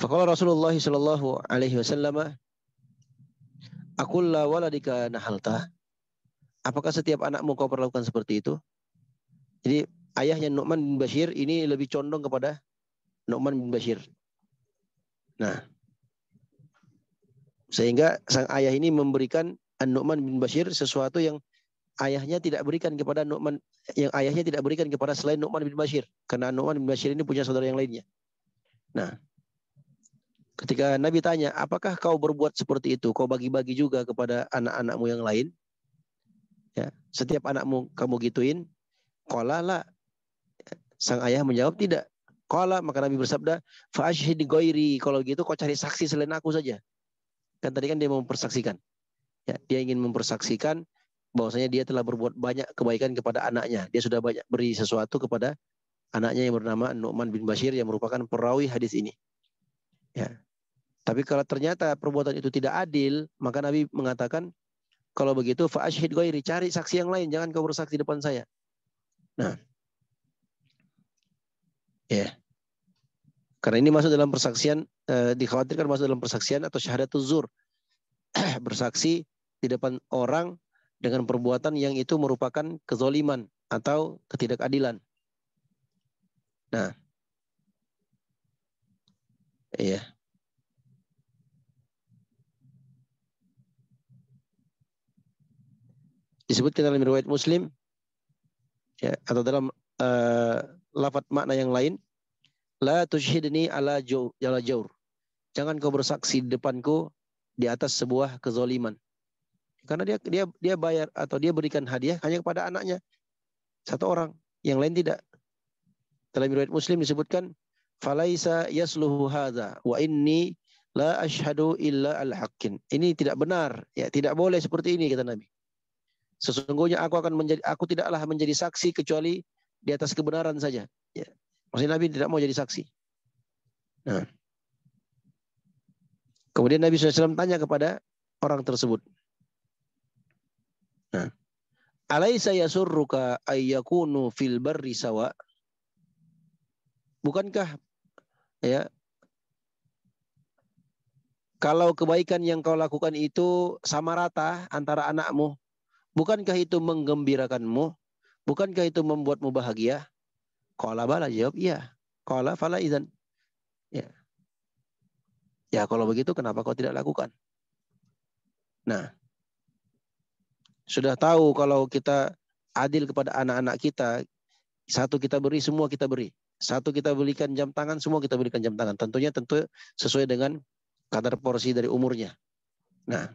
faqala Rasulullah sallallahu alaihi wasallam, akulla waladika nahalta? Apakah setiap anakmu kau perlakukan seperti itu? Jadi ayahnya Nu'man bin Bashir ini lebih condong kepada Nu'man bin Bashir. Nah, sehingga sang ayah ini memberikan Nu'man bin Bashir sesuatu yang ayahnya tidak berikan kepada Nu'man, yang ayahnya tidak berikan kepada selain Nu'man bin Bashir, karena Nu'man bin Bashir ini punya saudara yang lainnya. Nah, ketika Nabi tanya, apakah kau berbuat seperti itu? Kau bagi-bagi juga kepada anak-anakmu yang lain? Ya, setiap anakmu kamu gituin? Qala la. Sang ayah menjawab tidak. Qala, maka Nabi bersabda, fa ashhid ghairi. Kalau gitu kau cari saksi selain aku saja. Kan tadi kan dia mau mempersaksikan. Ya, dia ingin mempersaksikan bahwasanya dia telah berbuat banyak kebaikan kepada anaknya. Dia sudah banyak beri sesuatu kepada anaknya yang bernama Nu'man bin Bashir yang merupakan perawi hadis ini. Ya. Tapi kalau ternyata perbuatan itu tidak adil, maka Nabi mengatakan, kalau begitu fa'ashhid ghairi, cari saksi yang lain, jangan kau bersaksi depan saya. Nah, ya. Karena ini masuk dalam persaksian, dikhawatirkan masuk dalam persaksian atau syahadatuz zur. Bersaksi di depan orang dengan perbuatan yang itu merupakan kezoliman atau ketidakadilan. Nah, iya. Disebutkan dalam riwayat Muslim, ya, atau dalam lafaz makna yang lain, la tushhidni ala jawr. Jangan kau bersaksi di depanku di atas sebuah kezoliman. Karena dia bayar atau dia berikan hadiah hanya kepada anaknya satu orang, yang lain tidak. Dalam riwayat Muslim disebutkan, falaisa yasluhu hadza wa inni la ashhadu illa al-haqqin. Ini tidak benar, ya, tidak boleh seperti ini, kata Nabi. Sesungguhnya aku tidaklah menjadi saksi kecuali di atas kebenaran saja. Ya. Maksudnya Nabi tidak mau jadi saksi. Nah. Kemudian Nabi SAW tanya kepada orang tersebut. Nah. Alaisa yasurruka ayyakunu fil barri sawa? Bukankah, ya, kalau kebaikan yang kau lakukan itu sama rata antara anakmu, bukankah itu menggembirakanmu? Bukankah itu membuatmu bahagia? Qala bala, jawab iya. Qala fala idzan. Ya. Ya, kalau begitu kenapa kau tidak lakukan? Nah, sudah tahu kalau kita adil kepada anak-anak kita, satu kita beri, semua kita beri. Satu kita belikan jam tangan, semua kita berikan jam tangan. Tentu sesuai dengan kadar porsi dari umurnya. Nah,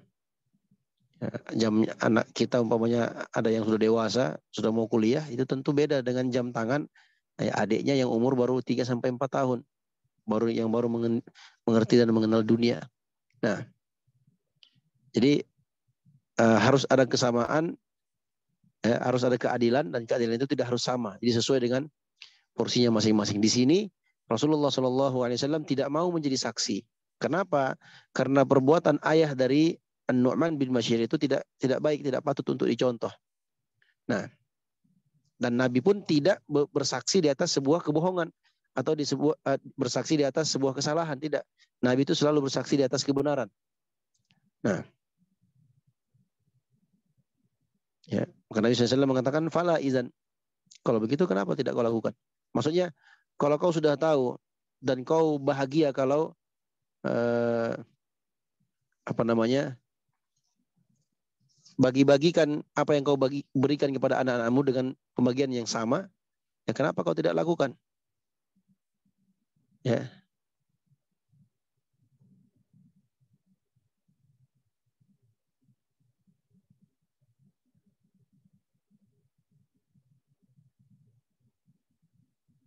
jam anak kita umpamanya ada yang sudah dewasa, sudah mau kuliah, itu tentu beda dengan jam tangan adiknya yang umur baru 3-4 tahun. Baru mengerti dan mengenal dunia. Nah, jadi harus ada kesamaan, harus ada keadilan, dan keadilan itu tidak harus sama. Jadi sesuai dengan porsinya masing-masing. Di sini Rasulullah SAW tidak mau menjadi saksi. Kenapa? Karena perbuatan ayah dari Nu'man bin Bashir itu tidak baik, tidak patut untuk dicontoh. Nah, dan Nabi pun tidak bersaksi di atas sebuah kebohongan atau bersaksi di atas sebuah kesalahan, tidak. Nabi itu selalu bersaksi di atas kebenaran. Nah, ya, maka Nabi SAW mengatakan fala izan. Kalau begitu kenapa tidak kau lakukan? Maksudnya, kalau kau sudah tahu dan kau bahagia kalau bagi-bagikan apa yang kau berikan kepada anak-anakmu dengan pembagian yang sama, ya kenapa kau tidak lakukan? Ya.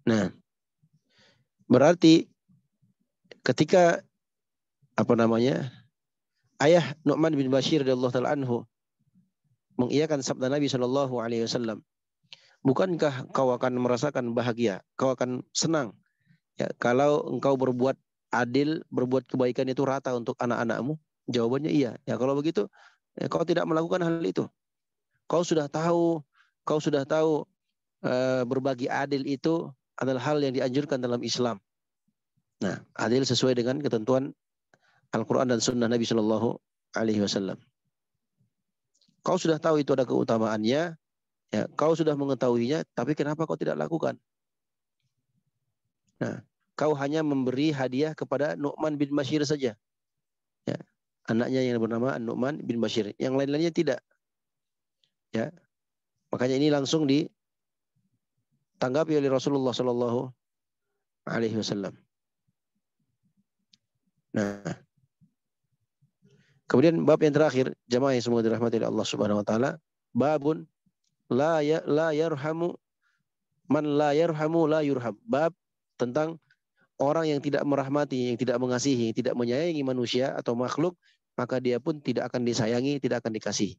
Nah, berarti ketika ayah Nu'man bin Bashir radhiyallahu taala anhu mengiyakan sabda Nabi SAW, bukankah kau akan merasakan bahagia, kau akan senang, ya, kalau engkau berbuat adil, berbuat kebaikan itu rata untuk anak-anakmu? Jawabannya iya. Ya, kalau begitu, ya, kau tidak melakukan hal itu. Kau sudah tahu berbagi adil itu adalah hal yang dianjurkan dalam Islam. Nah, adil sesuai dengan ketentuan Al-Quran dan Sunnah Nabi SAW. Kau sudah tahu itu ada keutamaannya, ya, kau sudah mengetahuinya, tapi kenapa kau tidak lakukan? Nah, kau hanya memberi hadiah kepada Nu'man bin Bashir saja, ya, anaknya yang bernama Nu'man bin Bashir. Yang lain-lainnya tidak. Ya, makanya ini langsung ditanggapi oleh Rasulullah SAW. Nah, kemudian bab yang terakhir, jamaah yang semoga dirahmati oleh Allah Subhanahu Wa Taala, babun la yarhamu man la yarhamu la yurham. Bab tentang orang yang tidak merahmati, yang tidak mengasihi, yang tidak menyayangi manusia atau makhluk, maka dia pun tidak akan disayangi, tidak akan dikasihi.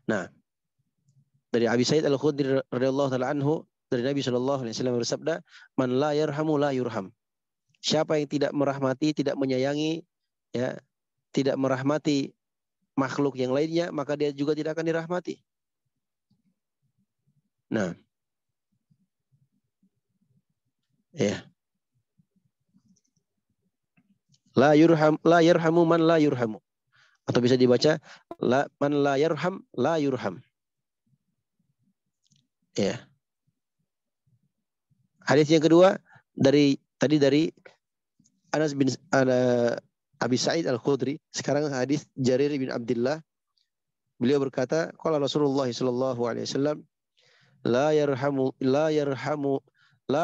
Nah, dari Abi Sa'id Al-Khudri radhiyallahu taala anhu, dari Nabi sallallahu alaihi wasallam bersabda, "Man la yarhamu la yurham." Siapa yang tidak merahmati, tidak menyayangi, ya, tidak merahmati makhluk yang lainnya, maka dia juga tidak akan dirahmati. Nah, ya. La yarhamu man la yurhamu. Atau bisa dibaca man la yarham la yurham. Ya. Hadis yang kedua dari Anas bin Abi Sa'id Al-Khudri. Sekarang hadis Jarir bin Abdullah. Beliau berkata, qala Rasulullah sallallahu alaihi wasallam, la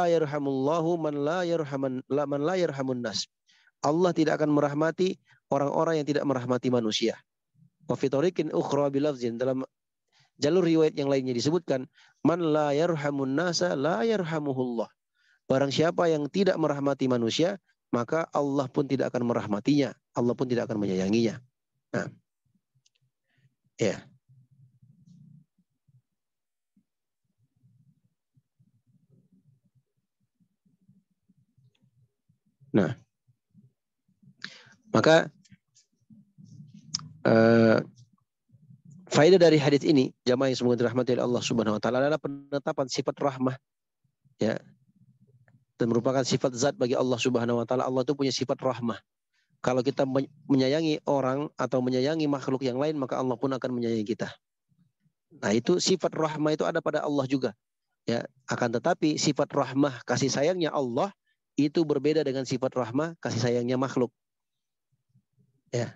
yarhamullahu man la yarhamun nas. Allah tidak akan merahmati orang-orang yang tidak merahmati manusia. Wa fi tariqin ukhra bilafzin, dalam jalur riwayat yang lainnya disebutkan, man la yarhamun nasa la yarhamuhullah. Barang siapa yang tidak merahmati manusia, maka Allah pun tidak akan merahmatinya. Allah pun tidak akan menyayanginya. Nah, ya. Nah, maka faedah dari hadis ini, jamaah yang semoga dirahmati oleh Allah Subhanahu wa taala, adalah penetapan sifat rahmah, ya. Dan merupakan sifat zat bagi Allah Subhanahu wa taala. Allah itu punya sifat rahmah. Kalau kita menyayangi orang atau menyayangi makhluk yang lain, maka Allah pun akan menyayangi kita. Nah, itu sifat rahmah itu ada pada Allah juga. Ya, akan tetapi sifat rahmah kasih sayangnya Allah itu berbeda dengan sifat rahmah kasih sayangnya makhluk. Ya.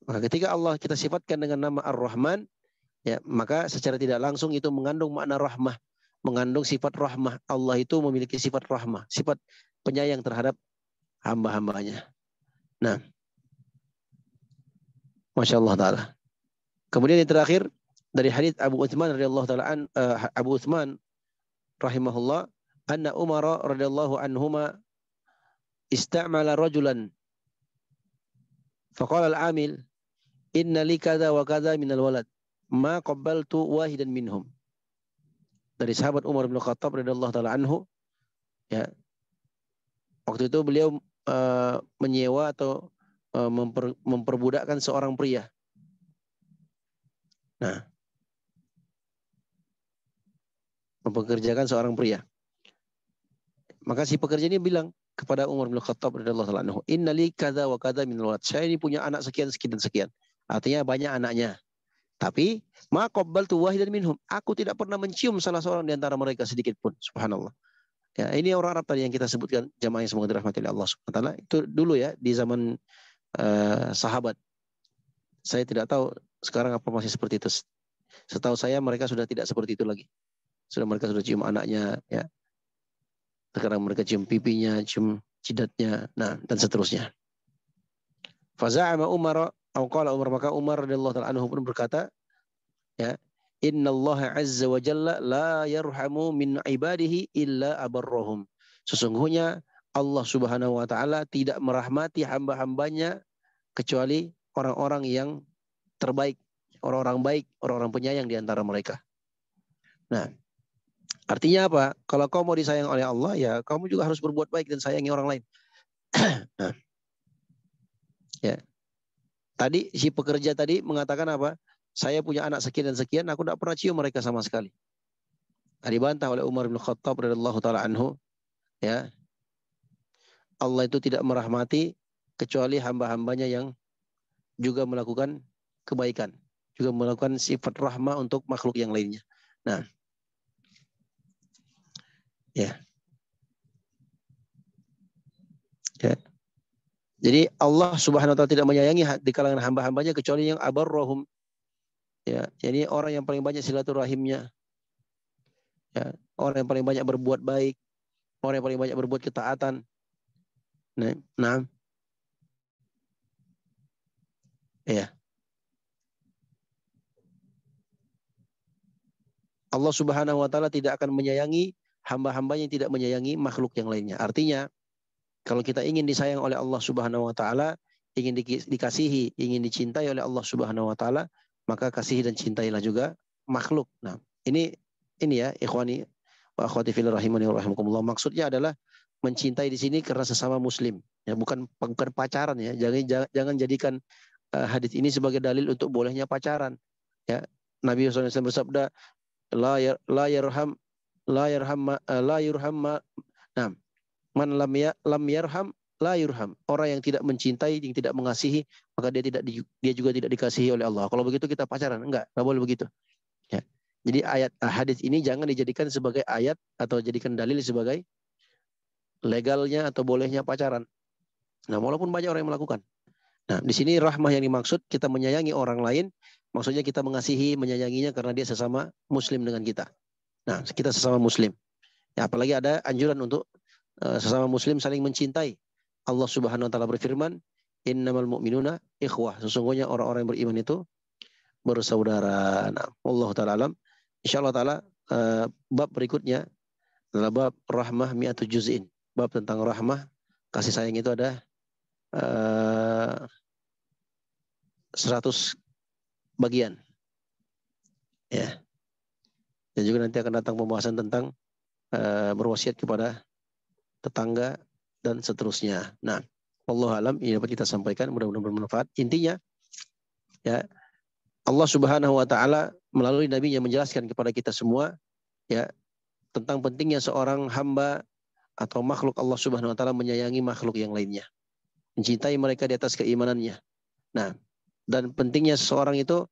Maka ketika Allah kita sifatkan dengan nama Ar-Rahman, ya, maka secara tidak langsung itu mengandung makna rahmah, mengandung sifat rahmah. Allah itu memiliki sifat rahmah, sifat penyayang terhadap hamba-hambanya. Nah, Masya Allah Ta'ala. Kemudian yang terakhir dari hadits Abu Utsman radhiyallahu taala Abu Utsman rahimahullah, anna Umar radhiyallahu anhuma istamala rajulan faqala al-amil inna li kadza wa kadza min al-walad ma qabbaltu wahidan minhum. Dari sahabat Umar bin Khattab radhiyallahu taala anhu, ya. Waktu itu beliau menyewa atau memperbudakkan seorang pria. Nah, mempekerjakan seorang pria. Maka si pekerja ini bilang kepada Umar bin Khattab radhiyallahu taala anhu, "Innali kadza wa kadza min walad." Saya ini punya anak sekian sekian dan sekian. Artinya banyak anaknya. Tapi ma qabbaltu wahidan minhum. Aku tidak pernah mencium salah seorang di antara mereka sedikit pun. Subhanallah. Ya, ini orang Arab tadi yang kita sebutkan, jamaah yang semoga dirahmati oleh Allah Subhanahu wa taala. Itu dulu ya di zaman sahabat. Saya tidak tahu sekarang apa masih seperti itu. Setahu saya mereka sudah tidak seperti itu lagi. Mereka sudah cium anaknya, ya. Sekarang mereka cium pipinya, cium jidatnya, nah, dan seterusnya. Faza'ama Umar, qala Umar, maka Umar radhiyallahu ta'ala anhu pun berkata, ya, innallaha azza wa jalla la yarhamu min ibadihi illa abarrahum. Sesungguhnya Allah Subhanahu wa taala tidak merahmati hamba-hambanya kecuali orang-orang yang terbaik, orang-orang baik, orang-orang penyayang di antara mereka. Nah, artinya apa? Kalau kau mau disayang oleh Allah, ya kamu juga harus berbuat baik dan sayangi orang lain. Nah, ya. Tadi si pekerja tadi mengatakan apa? Saya punya anak sekian dan sekian, aku tidak pernah cium mereka sama sekali. Nah, dibantah oleh Umar bin Khattab radhiyallahu taala anhu, ya. Allah itu tidak merahmati kecuali hamba-hambanya yang juga melakukan kebaikan, juga melakukan sifat rahmah untuk makhluk yang lainnya. Nah, ya. Ya. Jadi Allah Subhanahu wa taala tidak menyayangi di kalangan hamba-hambanya kecuali yang abarrahum. Ya, jadi orang yang paling banyak silaturahimnya. Ya, orang yang paling banyak berbuat baik, orang yang paling banyak berbuat ketaatan. Nah. Ya. Allah Subhanahu wa taala tidak akan menyayangi hamba-hambanya yang tidak menyayangi makhluk yang lainnya. Artinya, kalau kita ingin disayang oleh Allah Subhanahu wa taala, ingin dikasihi, ingin dicintai oleh Allah Subhanahu wa taala, maka kasihi dan cintailah juga makhluk. Nah, ini ya ikhwani wa akhwati fillah rahimani wa rahimakumullah. Maksudnya adalah mencintai di sini karena sesama muslim. Ya, bukan pacaran ya. Jangan jadikan hadis ini sebagai dalil untuk bolehnya pacaran. Ya, Nabi SAW bersabda, la yarham nah, man lam yarham la yurham. Orang yang tidak mencintai, yang tidak mengasihi, maka dia juga tidak dikasihi oleh Allah. Kalau begitu kita pacaran? Enggak boleh begitu. Ya. Jadi hadis ini jangan dijadikan sebagai ayat atau jadikan dalil sebagai legalnya atau bolehnya pacaran. Nah, walaupun banyak orang yang melakukan. Nah, di sini rahmah yang dimaksud kita menyayangi orang lain, maksudnya kita mengasihi, menyayanginya karena dia sesama muslim dengan kita. Nah, kita sesama muslim. Ya, apalagi ada anjuran untuk sesama muslim saling mencintai. Allah Subhanahu wa taala berfirman, "Innamal mu'minuna ikhwah." Sesungguhnya orang-orang yang beriman itu bersaudara. Nah, Allah taala alam. Insyaallah taala bab berikutnya adalah bab rahmah mi'atu juz'in. Bab tentang rahmah, kasih sayang itu ada 100 bagian. Ya. Dan juga nanti akan datang pembahasan tentang berwasiat kepada tetangga dan seterusnya. Nah, Allah alam, ini dapat kita sampaikan, mudah-mudahan bermanfaat. Intinya, ya, Allah Subhanahu wa taala melalui nabinya menjelaskan kepada kita semua ya tentang pentingnya seorang hamba atau makhluk Allah Subhanahu wa taala menyayangi makhluk yang lainnya. Mencintai mereka di atas keimanannya. Nah, dan pentingnya seseorang itu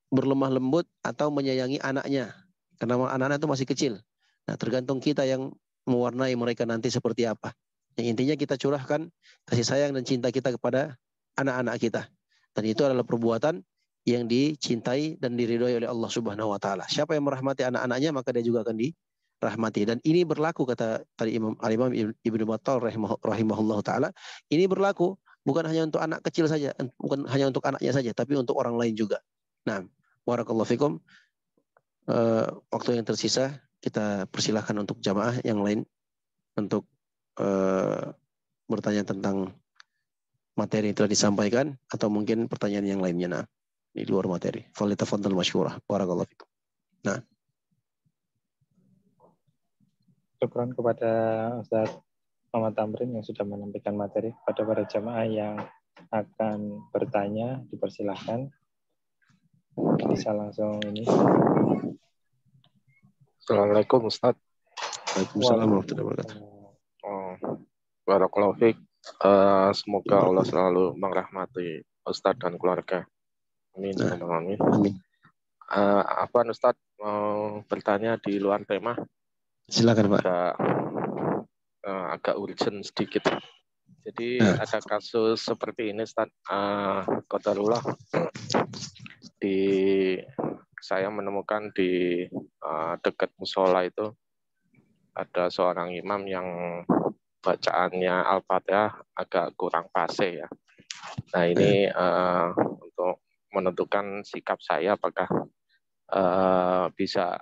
berlemah lembut atau menyayangi anaknya. Karena anak-anak itu masih kecil. Nah, tergantung kita yang mewarnai mereka nanti seperti apa. Yang intinya kita curahkan kasih sayang dan cinta kita kepada anak-anak kita. Dan itu adalah perbuatan yang dicintai dan diridhoi oleh Allah Subhanahu wa taala. Siapa yang merahmati anak-anaknya, maka dia juga akan dirahmati. Dan ini berlaku, kata tadi Imam Ibnu Battal rahimahullah taala, ini berlaku bukan hanya untuk anak kecil saja, bukan hanya untuk anaknya saja, tapi untuk orang lain juga. Nah, barakallahu fikum. Waktu yang tersisa kita persilahkan untuk jamaah yang lain untuk bertanya tentang materi yang telah disampaikan atau mungkin pertanyaan yang lainnya. Nah, di luar materi. Falitafadhal masykurah. Barakallahu fikum. Nah, Syukran kepada Ustaz Muhammad Tamrin yang sudah menyampaikan materi. Pada para jamaah yang akan bertanya, dipersilahkan. Bisa langsung ini. Assalamualaikum Ustaz. Waalaikumsalam warahmatullahi wabarakatuh. Barakallahu fiik. Semoga Allah selalu merahmati Ustaz dan keluarga. Amin. Amin. Amin. Ustaz mau bertanya di luar tema? Silakan Pak. Agak urgent sedikit. Jadi ada kasus seperti ini Ustaz. Qadarullah saya menemukan di dekat musola itu ada seorang imam yang bacaannya Al-Fatihah agak kurang fasih ya. Nah ini untuk menentukan sikap saya apakah bisa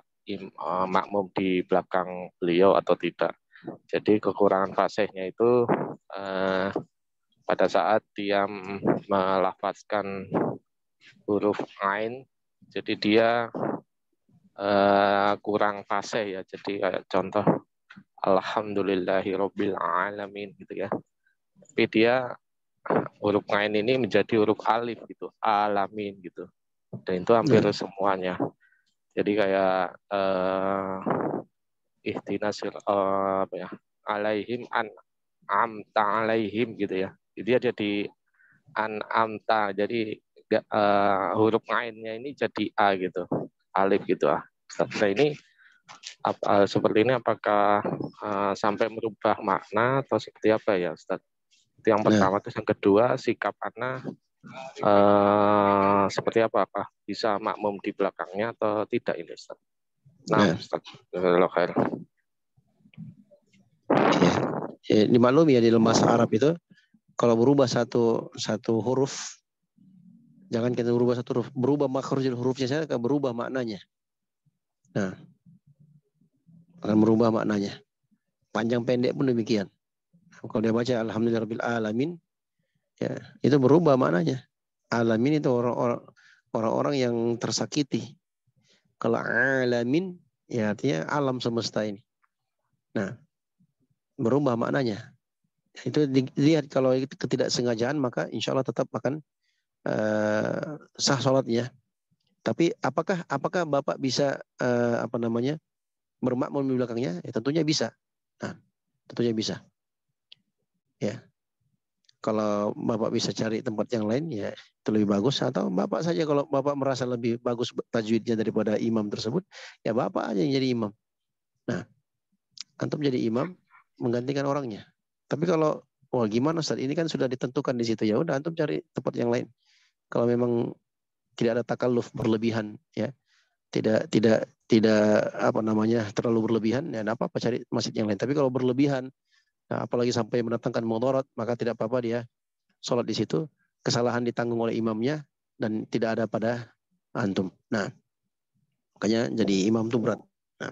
makmum di belakang beliau atau tidak. Jadi kekurangan fasihnya itu pada saat dia melafazkan huruf ain, jadi dia kurang fasih ya. Jadi kayak contoh Alhamdulillahirabbil alamin gitu ya. Tapi dia huruf ain ini menjadi huruf alif gitu, alamin gitu. Dan itu hampir semuanya. Jadi kayak ihdinas alaihim amta alaihim gitu ya. Jadi dia jadi amta. Jadi huruf ainnya ini jadi a gitu, alif gitu ah. Nah ini seperti ini apakah sampai merubah makna atau seperti apa ya Ustaz? Itu yang pertama. Terus yang kedua, sikap ana seperti apakah bisa makmum di belakangnya atau tidak ini Ustaz? Nah Ustaz, jazakallahu khair. Ya, dimaklumi ya di dalam bahasa Arab itu kalau berubah satu huruf, jangan kita berubah satu huruf, berubah makhrajul hurufnya saja akan berubah maknanya. Nah, akan berubah maknanya. Panjang pendek pun demikian. Kalau dia baca Alhamdulillahirabbil alamin, Ya, itu berubah maknanya. Alamin itu orang-orang yang tersakiti. Kalau alamin ya artinya alam semesta ini. Nah, berubah maknanya. Itu dilihat kalau itu ketidaksengajaan maka insya Allah tetap akan sah sholatnya. Tapi apakah Bapak bisa bermakmum di belakangnya? Ya, tentunya bisa. Nah, tentunya bisa. Ya. Kalau Bapak bisa cari tempat yang lain ya itu lebih bagus, atau Bapak saja kalau Bapak merasa lebih bagus tajwidnya daripada imam tersebut, ya Bapak aja yang jadi imam. Nah, antum jadi imam menggantikan orangnya. Tapi kalau wah gimana Ustaz, ini kan sudah ditentukan di situ, ya udah antum cari tempat yang lain. Kalau memang tidak ada takalluf berlebihan ya, tidak terlalu berlebihan, ya enggak apa-apa cari masjid yang lain. Tapi kalau berlebihan, nah, apalagi sampai mendatangkan mudarat, maka tidak apa-apa dia sholat di situ, kesalahan ditanggung oleh imamnya dan tidak ada pada antum. Nah, makanya jadi imam itu berat. Nah,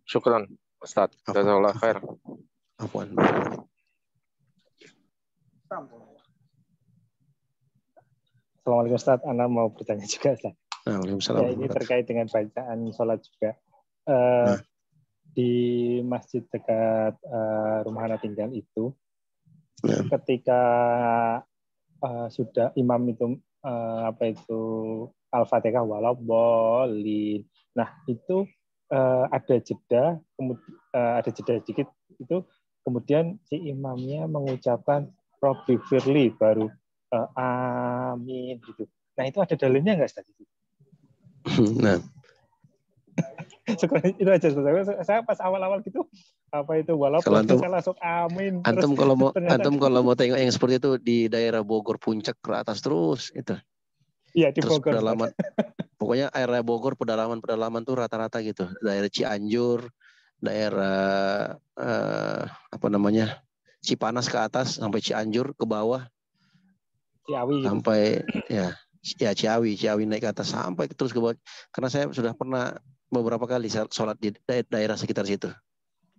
Syukran, Ustaz. Jazakallah khair. Afwan. Assalamualaikum Ustaz, Ana mau bertanya juga Ustaz. Waalaikumsalam. Ya, ini terkait dengan bacaan sholat juga. Di masjid dekat rumah Ana tinggal itu, ketika sudah imam itu Al-Fatihah walaupun. Nah, itu ada jeda, ada jeda sedikit itu, kemudian si imamnya mengucapkan Robbi firli baru amin gitu. Nah, itu ada dalilnya nggak Ustaz? Nah, itu aja. Saya pas awal-awal gitu walaupun saya langsung amin. Antum kalau mau tengok yang seperti itu di daerah Bogor puncak ke atas terus itu. Iya, di terus Bogor. Pedalaman. Pokoknya area Bogor pedalaman tuh rata-rata gitu. Daerah Cianjur, daerah Cipanas ke atas sampai Cianjur ke bawah. Ciawi gitu. Sampai Ciawi naik ke atas sampai terus ke bawah. Karena saya sudah pernah beberapa kali sholat di daerah sekitar situ.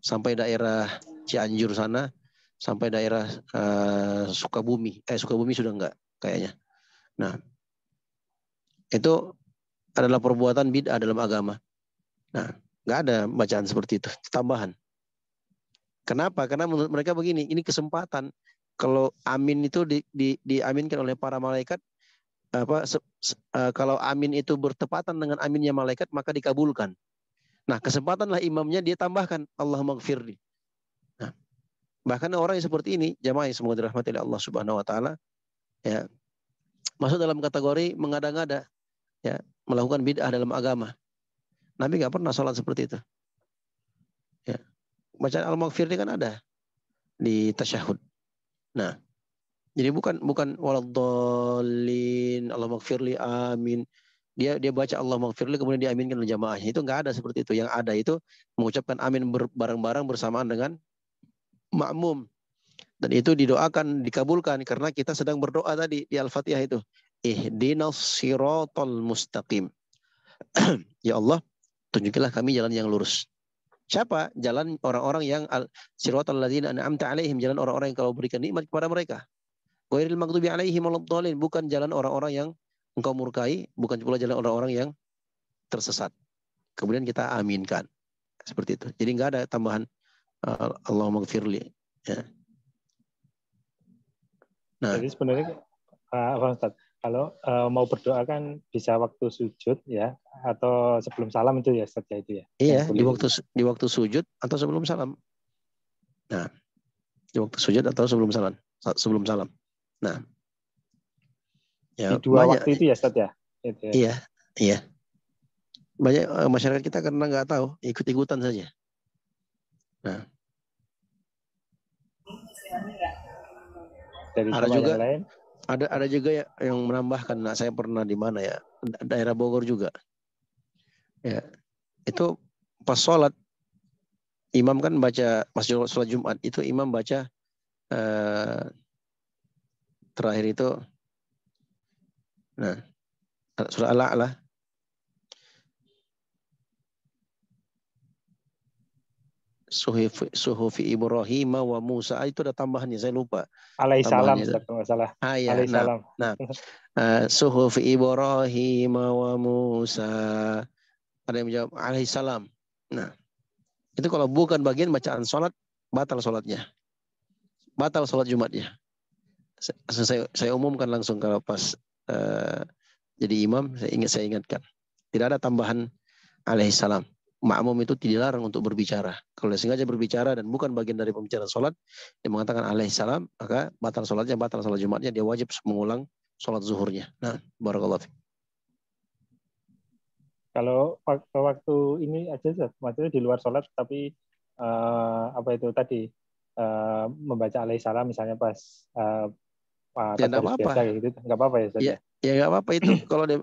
Sampai daerah Cianjur sana, sampai daerah Sukabumi. Sukabumi sudah enggak kayaknya. Nah, itu adalah perbuatan bid'ah dalam agama. Nah, enggak ada bacaan seperti itu, tambahan. Kenapa? Karena menurut mereka begini, ini kesempatan. Kalau amin itu diaminkan oleh para malaikat, kalau amin itu bertepatan dengan aminnya malaikat, maka dikabulkan. Nah, kesempatanlah imamnya dia tambahkan Allahumma gfirli. Nah, bahkan orang yang seperti ini, jamaah yang semoga dirahmati oleh Allah Subhanahu wa taala, ya, masuk dalam kategori mengada-ngada, ya, melakukan bid'ah dalam agama. Nabi enggak pernah sholat seperti itu. Ya. Bacaan al-maghfirli kan ada di tasyahud. Nah, jadi bukan waladhdallin, Allahummaghfirli amin. Dia baca Allahummaghfirli kemudian diaminkan oleh jamaahnya. Itu enggak ada seperti itu. Yang ada itu mengucapkan amin bareng-bareng bersamaan dengan makmum. Dan itu didoakan, dikabulkan karena kita sedang berdoa tadi di Al-Fatihah itu. Ihdinas siratal mustaqim. Ya Allah, tunjukilah kami jalan yang lurus. Siapa? Jalan orang-orang yang siratal ladzina an'amta alaihim, jalan orang-orang yang kau berikan nikmat kepada mereka. Ghairil maghdubi alaihim waladdallin, bukan jalan orang-orang yang engkau murkai, bukan pula jalan orang-orang yang tersesat. Kemudian kita aminkan. Seperti itu. Jadi enggak ada tambahan Allahumma gfirli. Ya. Nah, jadi sebenarnya Ustaz, kalau mau berdoa kan bisa waktu sujud ya, atau sebelum salam itu ya Ustaz ya itu ya. Iya, di waktu sujud atau sebelum salam. Nah, di waktu sujud atau sebelum salam. Nah, ya, di dua banyak, waktu itu ya Ustaz ya. Itu ya. Iya. Banyak masyarakat kita karena nggak tahu, ikut-ikutan saja. Nah, dari ada juga yang lain. Ada juga yang menambahkan. Nah, saya pernah di mana ya, daerah Bogor juga. Ya, itu pas sholat, imam kan baca, pas sholat Jumat itu imam baca terakhir itu, nah, surah Al-A'la. suhufi Ibrahim wa Musa, itu ada tambahannya, saya lupa Alaihissalam, tambahannya itu. Ustaz, kalau nggak salah. Ya, Alaihissalam. suhufi Ibrahim wa Musa, ada yang menjawab alaihissalam. Nah, itu kalau bukan bagian bacaan sholat, batal sholatnya, batal sholat Jumatnya. Saya umumkan langsung kalau pas jadi imam, saya ingatkan, tidak ada tambahan alaihissalam. Makmum itu dilarang untuk berbicara. Kalau dia sengaja berbicara dan bukan bagian dari pembicaraan sholat, dia mengatakan alaihissalam, maka batal sholatnya, batal sholat Jumatnya, dia wajib mengulang sholat zuhurnya. Nah, barakallahu fiik. Kalau waktu ini aja, maksudnya di luar sholat, tapi apa itu tadi, membaca alaihissalam misalnya pas Ya nggak tadarus apa-apa. biasa gitu, nggak apa-apa ya, Ustaz? Ya nggak apa-apa itu. Kalau dia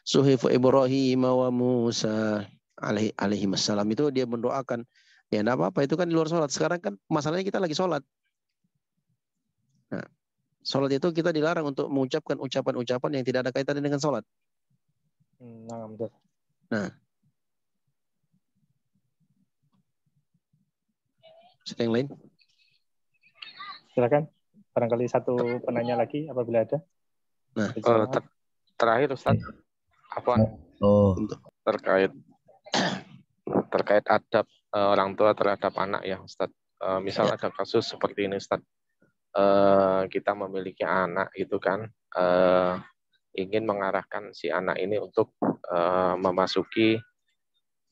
suhifu Ibrahim wa Musa alaihi wassalam, itu dia mendoakan. Ya nggak apa-apa, itu kan di luar sholat. Sekarang kan masalahnya kita lagi sholat. Nah, sholat itu kita dilarang untuk mengucapkan ucapan-ucapan yang tidak ada kaitannya dengan sholat. Nah, sudah yang lain? Silakan. Barangkali satu penanya lagi apabila ada. Nah, terakhir Ustaz, terkait adab orang tua terhadap anak ya Ustaz. Misal ada kasus seperti ini Ustaz. Kita memiliki anak itu kan ingin mengarahkan si anak ini untuk memasuki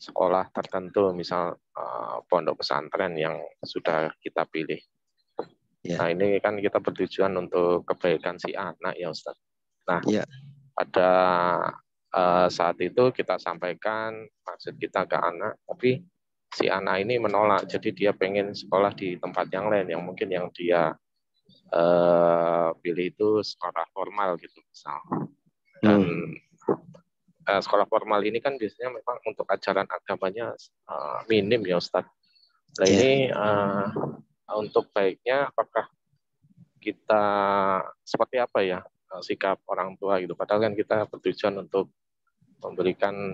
sekolah tertentu, misal pondok pesantren yang sudah kita pilih. Nah, ini kan kita bertujuan untuk kebaikan si anak ya Ustaz. Nah, pada saat itu kita sampaikan maksud kita ke anak, tapi si anak ini menolak. Jadi dia pengen sekolah di tempat yang lain, yang mungkin yang dia pilih itu sekolah formal gitu misal. Dan sekolah formal ini kan biasanya memang untuk ajaran agamanya minim ya Ustaz. Nah ini untuk baiknya apakah kita seperti apa ya sikap orang tua gitu. Padahal kan kita bertujuan untuk memberikan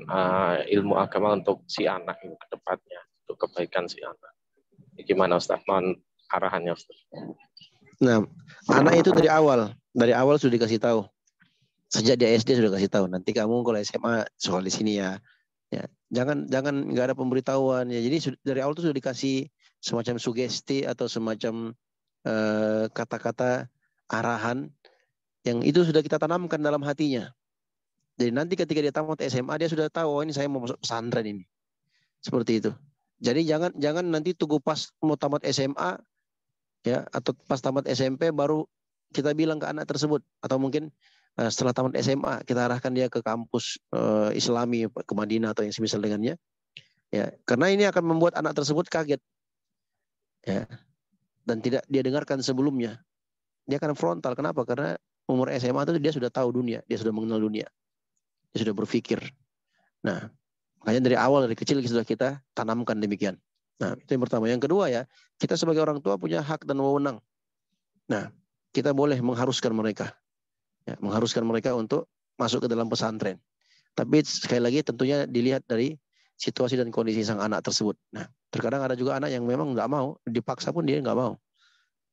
ilmu agama untuk si anak itu ke depannya, untuk kebaikan si anak. Gimana Ustaz? Mohon arahannya Ustaz. Nah, anak itu dari awal sudah dikasih tahu. Sejak di SD sudah kasih tahu, nanti kamu kalau SMA soal di sini ya. Jangan nggak ada pemberitahuan ya. Jadi dari awal itu sudah dikasih semacam sugesti atau semacam kata-kata arahan yang itu sudah kita tanamkan dalam hatinya. Jadi nanti ketika dia tamat SMA dia sudah tahu, oh ini saya mau masuk pesantren ini. Seperti itu. Jadi jangan nanti tunggu pas mau tamat SMA ya, atau pas tamat SMP baru kita bilang ke anak tersebut, atau mungkin setelah tamat SMA kita arahkan dia ke kampus Islami, ke Madinah atau yang semisal dengannya. Ya, karena ini akan membuat anak tersebut kaget. Ya. Dan tidak dia dengarkan sebelumnya. Dia akan frontal. Kenapa? Karena umur SMA itu dia sudah tahu dunia, dia sudah mengenal dunia. Dia sudah berpikir. Nah, makanya dari awal, dari kecil sudah kita tanamkan demikian. Nah, itu yang pertama. Yang kedua ya, kita sebagai orang tua punya hak dan wewenang. Nah, kita boleh mengharuskan mereka. Ya, mengharuskan mereka untuk masuk ke dalam pesantren. Tapi sekali lagi tentunya dilihat dari situasi dan kondisi sang anak tersebut. Nah, terkadang ada juga anak yang memang nggak mau, dipaksa pun dia nggak mau.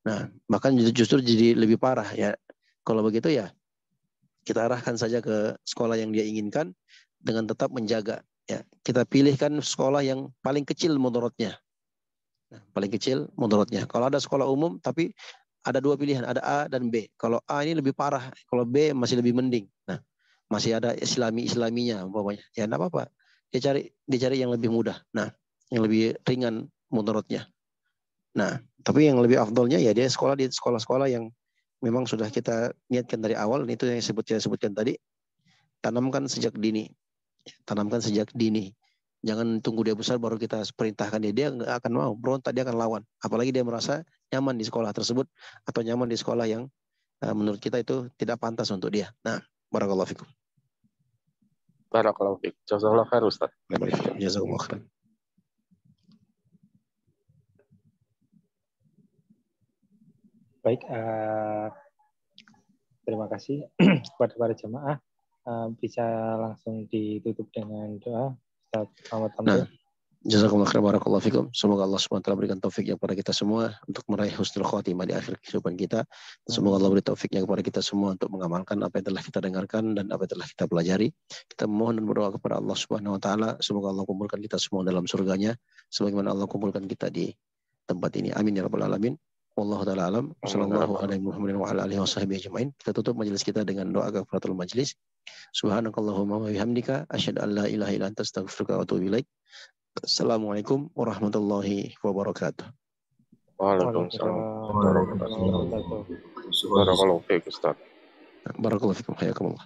Nah, bahkan justru jadi lebih parah ya. Kalau begitu ya, kita arahkan saja ke sekolah yang dia inginkan dengan tetap menjaga. Ya, kita pilihkan sekolah yang paling kecil mudaratnya. Nah, paling kecil mudaratnya. Kalau ada sekolah umum, tapi ada dua pilihan, ada A dan B. Kalau A ini lebih parah, kalau B masih lebih mending. Nah, masih ada islaminya umpamanya. Ya enggak apa-apa. Dia cari yang lebih mudah. Nah, yang lebih ringan mudaratnya. Nah, tapi yang lebih afdolnya ya dia sekolah di sekolah-sekolah yang memang sudah kita niatkan dari awal. Itu yang saya sebutkan tadi. Tanamkan sejak dini. Tanamkan sejak dini. Jangan tunggu dia besar baru kita perintahkan dia. Dia nggak akan mau, berontak, dia akan lawan. Apalagi dia merasa nyaman di sekolah tersebut atau nyaman di sekolah yang menurut kita itu tidak pantas untuk dia. Nah, barakallahu fikum. Barakallahu fiik. Jazakallahu khair Ustaz. Jazakallahu khair. Baik, terima kasih kepada para jemaah. Bisa langsung ditutup dengan doa Ustaz Muhammad Tamrin. Nah, Jazakumullah khairan, barakallahu fikum. Semoga Allah SWT berikan taufiknya kepada kita semua untuk meraih husnul khatimah di akhir kehidupan kita. Semoga Allah beri taufiknya kepada kita semua untuk mengamalkan apa yang telah kita dengarkan dan apa yang telah kita pelajari. Kita mohon dan berdoa kepada Allah Subhanahu wa taala, semoga Allah kumpulkan kita semua dalam surganya sebagaimana Allah kumpulkan kita di tempat ini. Amin ya rabbal alamin. Wallahu taala alam. Sallallahu alaihi Muhammadin wa ala alihi washabihi ajmain. Kita tutup majelis kita dengan doa kafaratul majlis. Subhanakallahumma wa bihamdika asyhadu an la ilaha illa anta astaghfiruka wa atubu ilaik. Assalamualaikum warahmatullahi wabarakatuh. Waalaikumsalam. Waalaikumsalam warahmatullahi wabarakatuh. Barakallahu fiik, Ustaz. Barakallahu fikum, hayakumullah.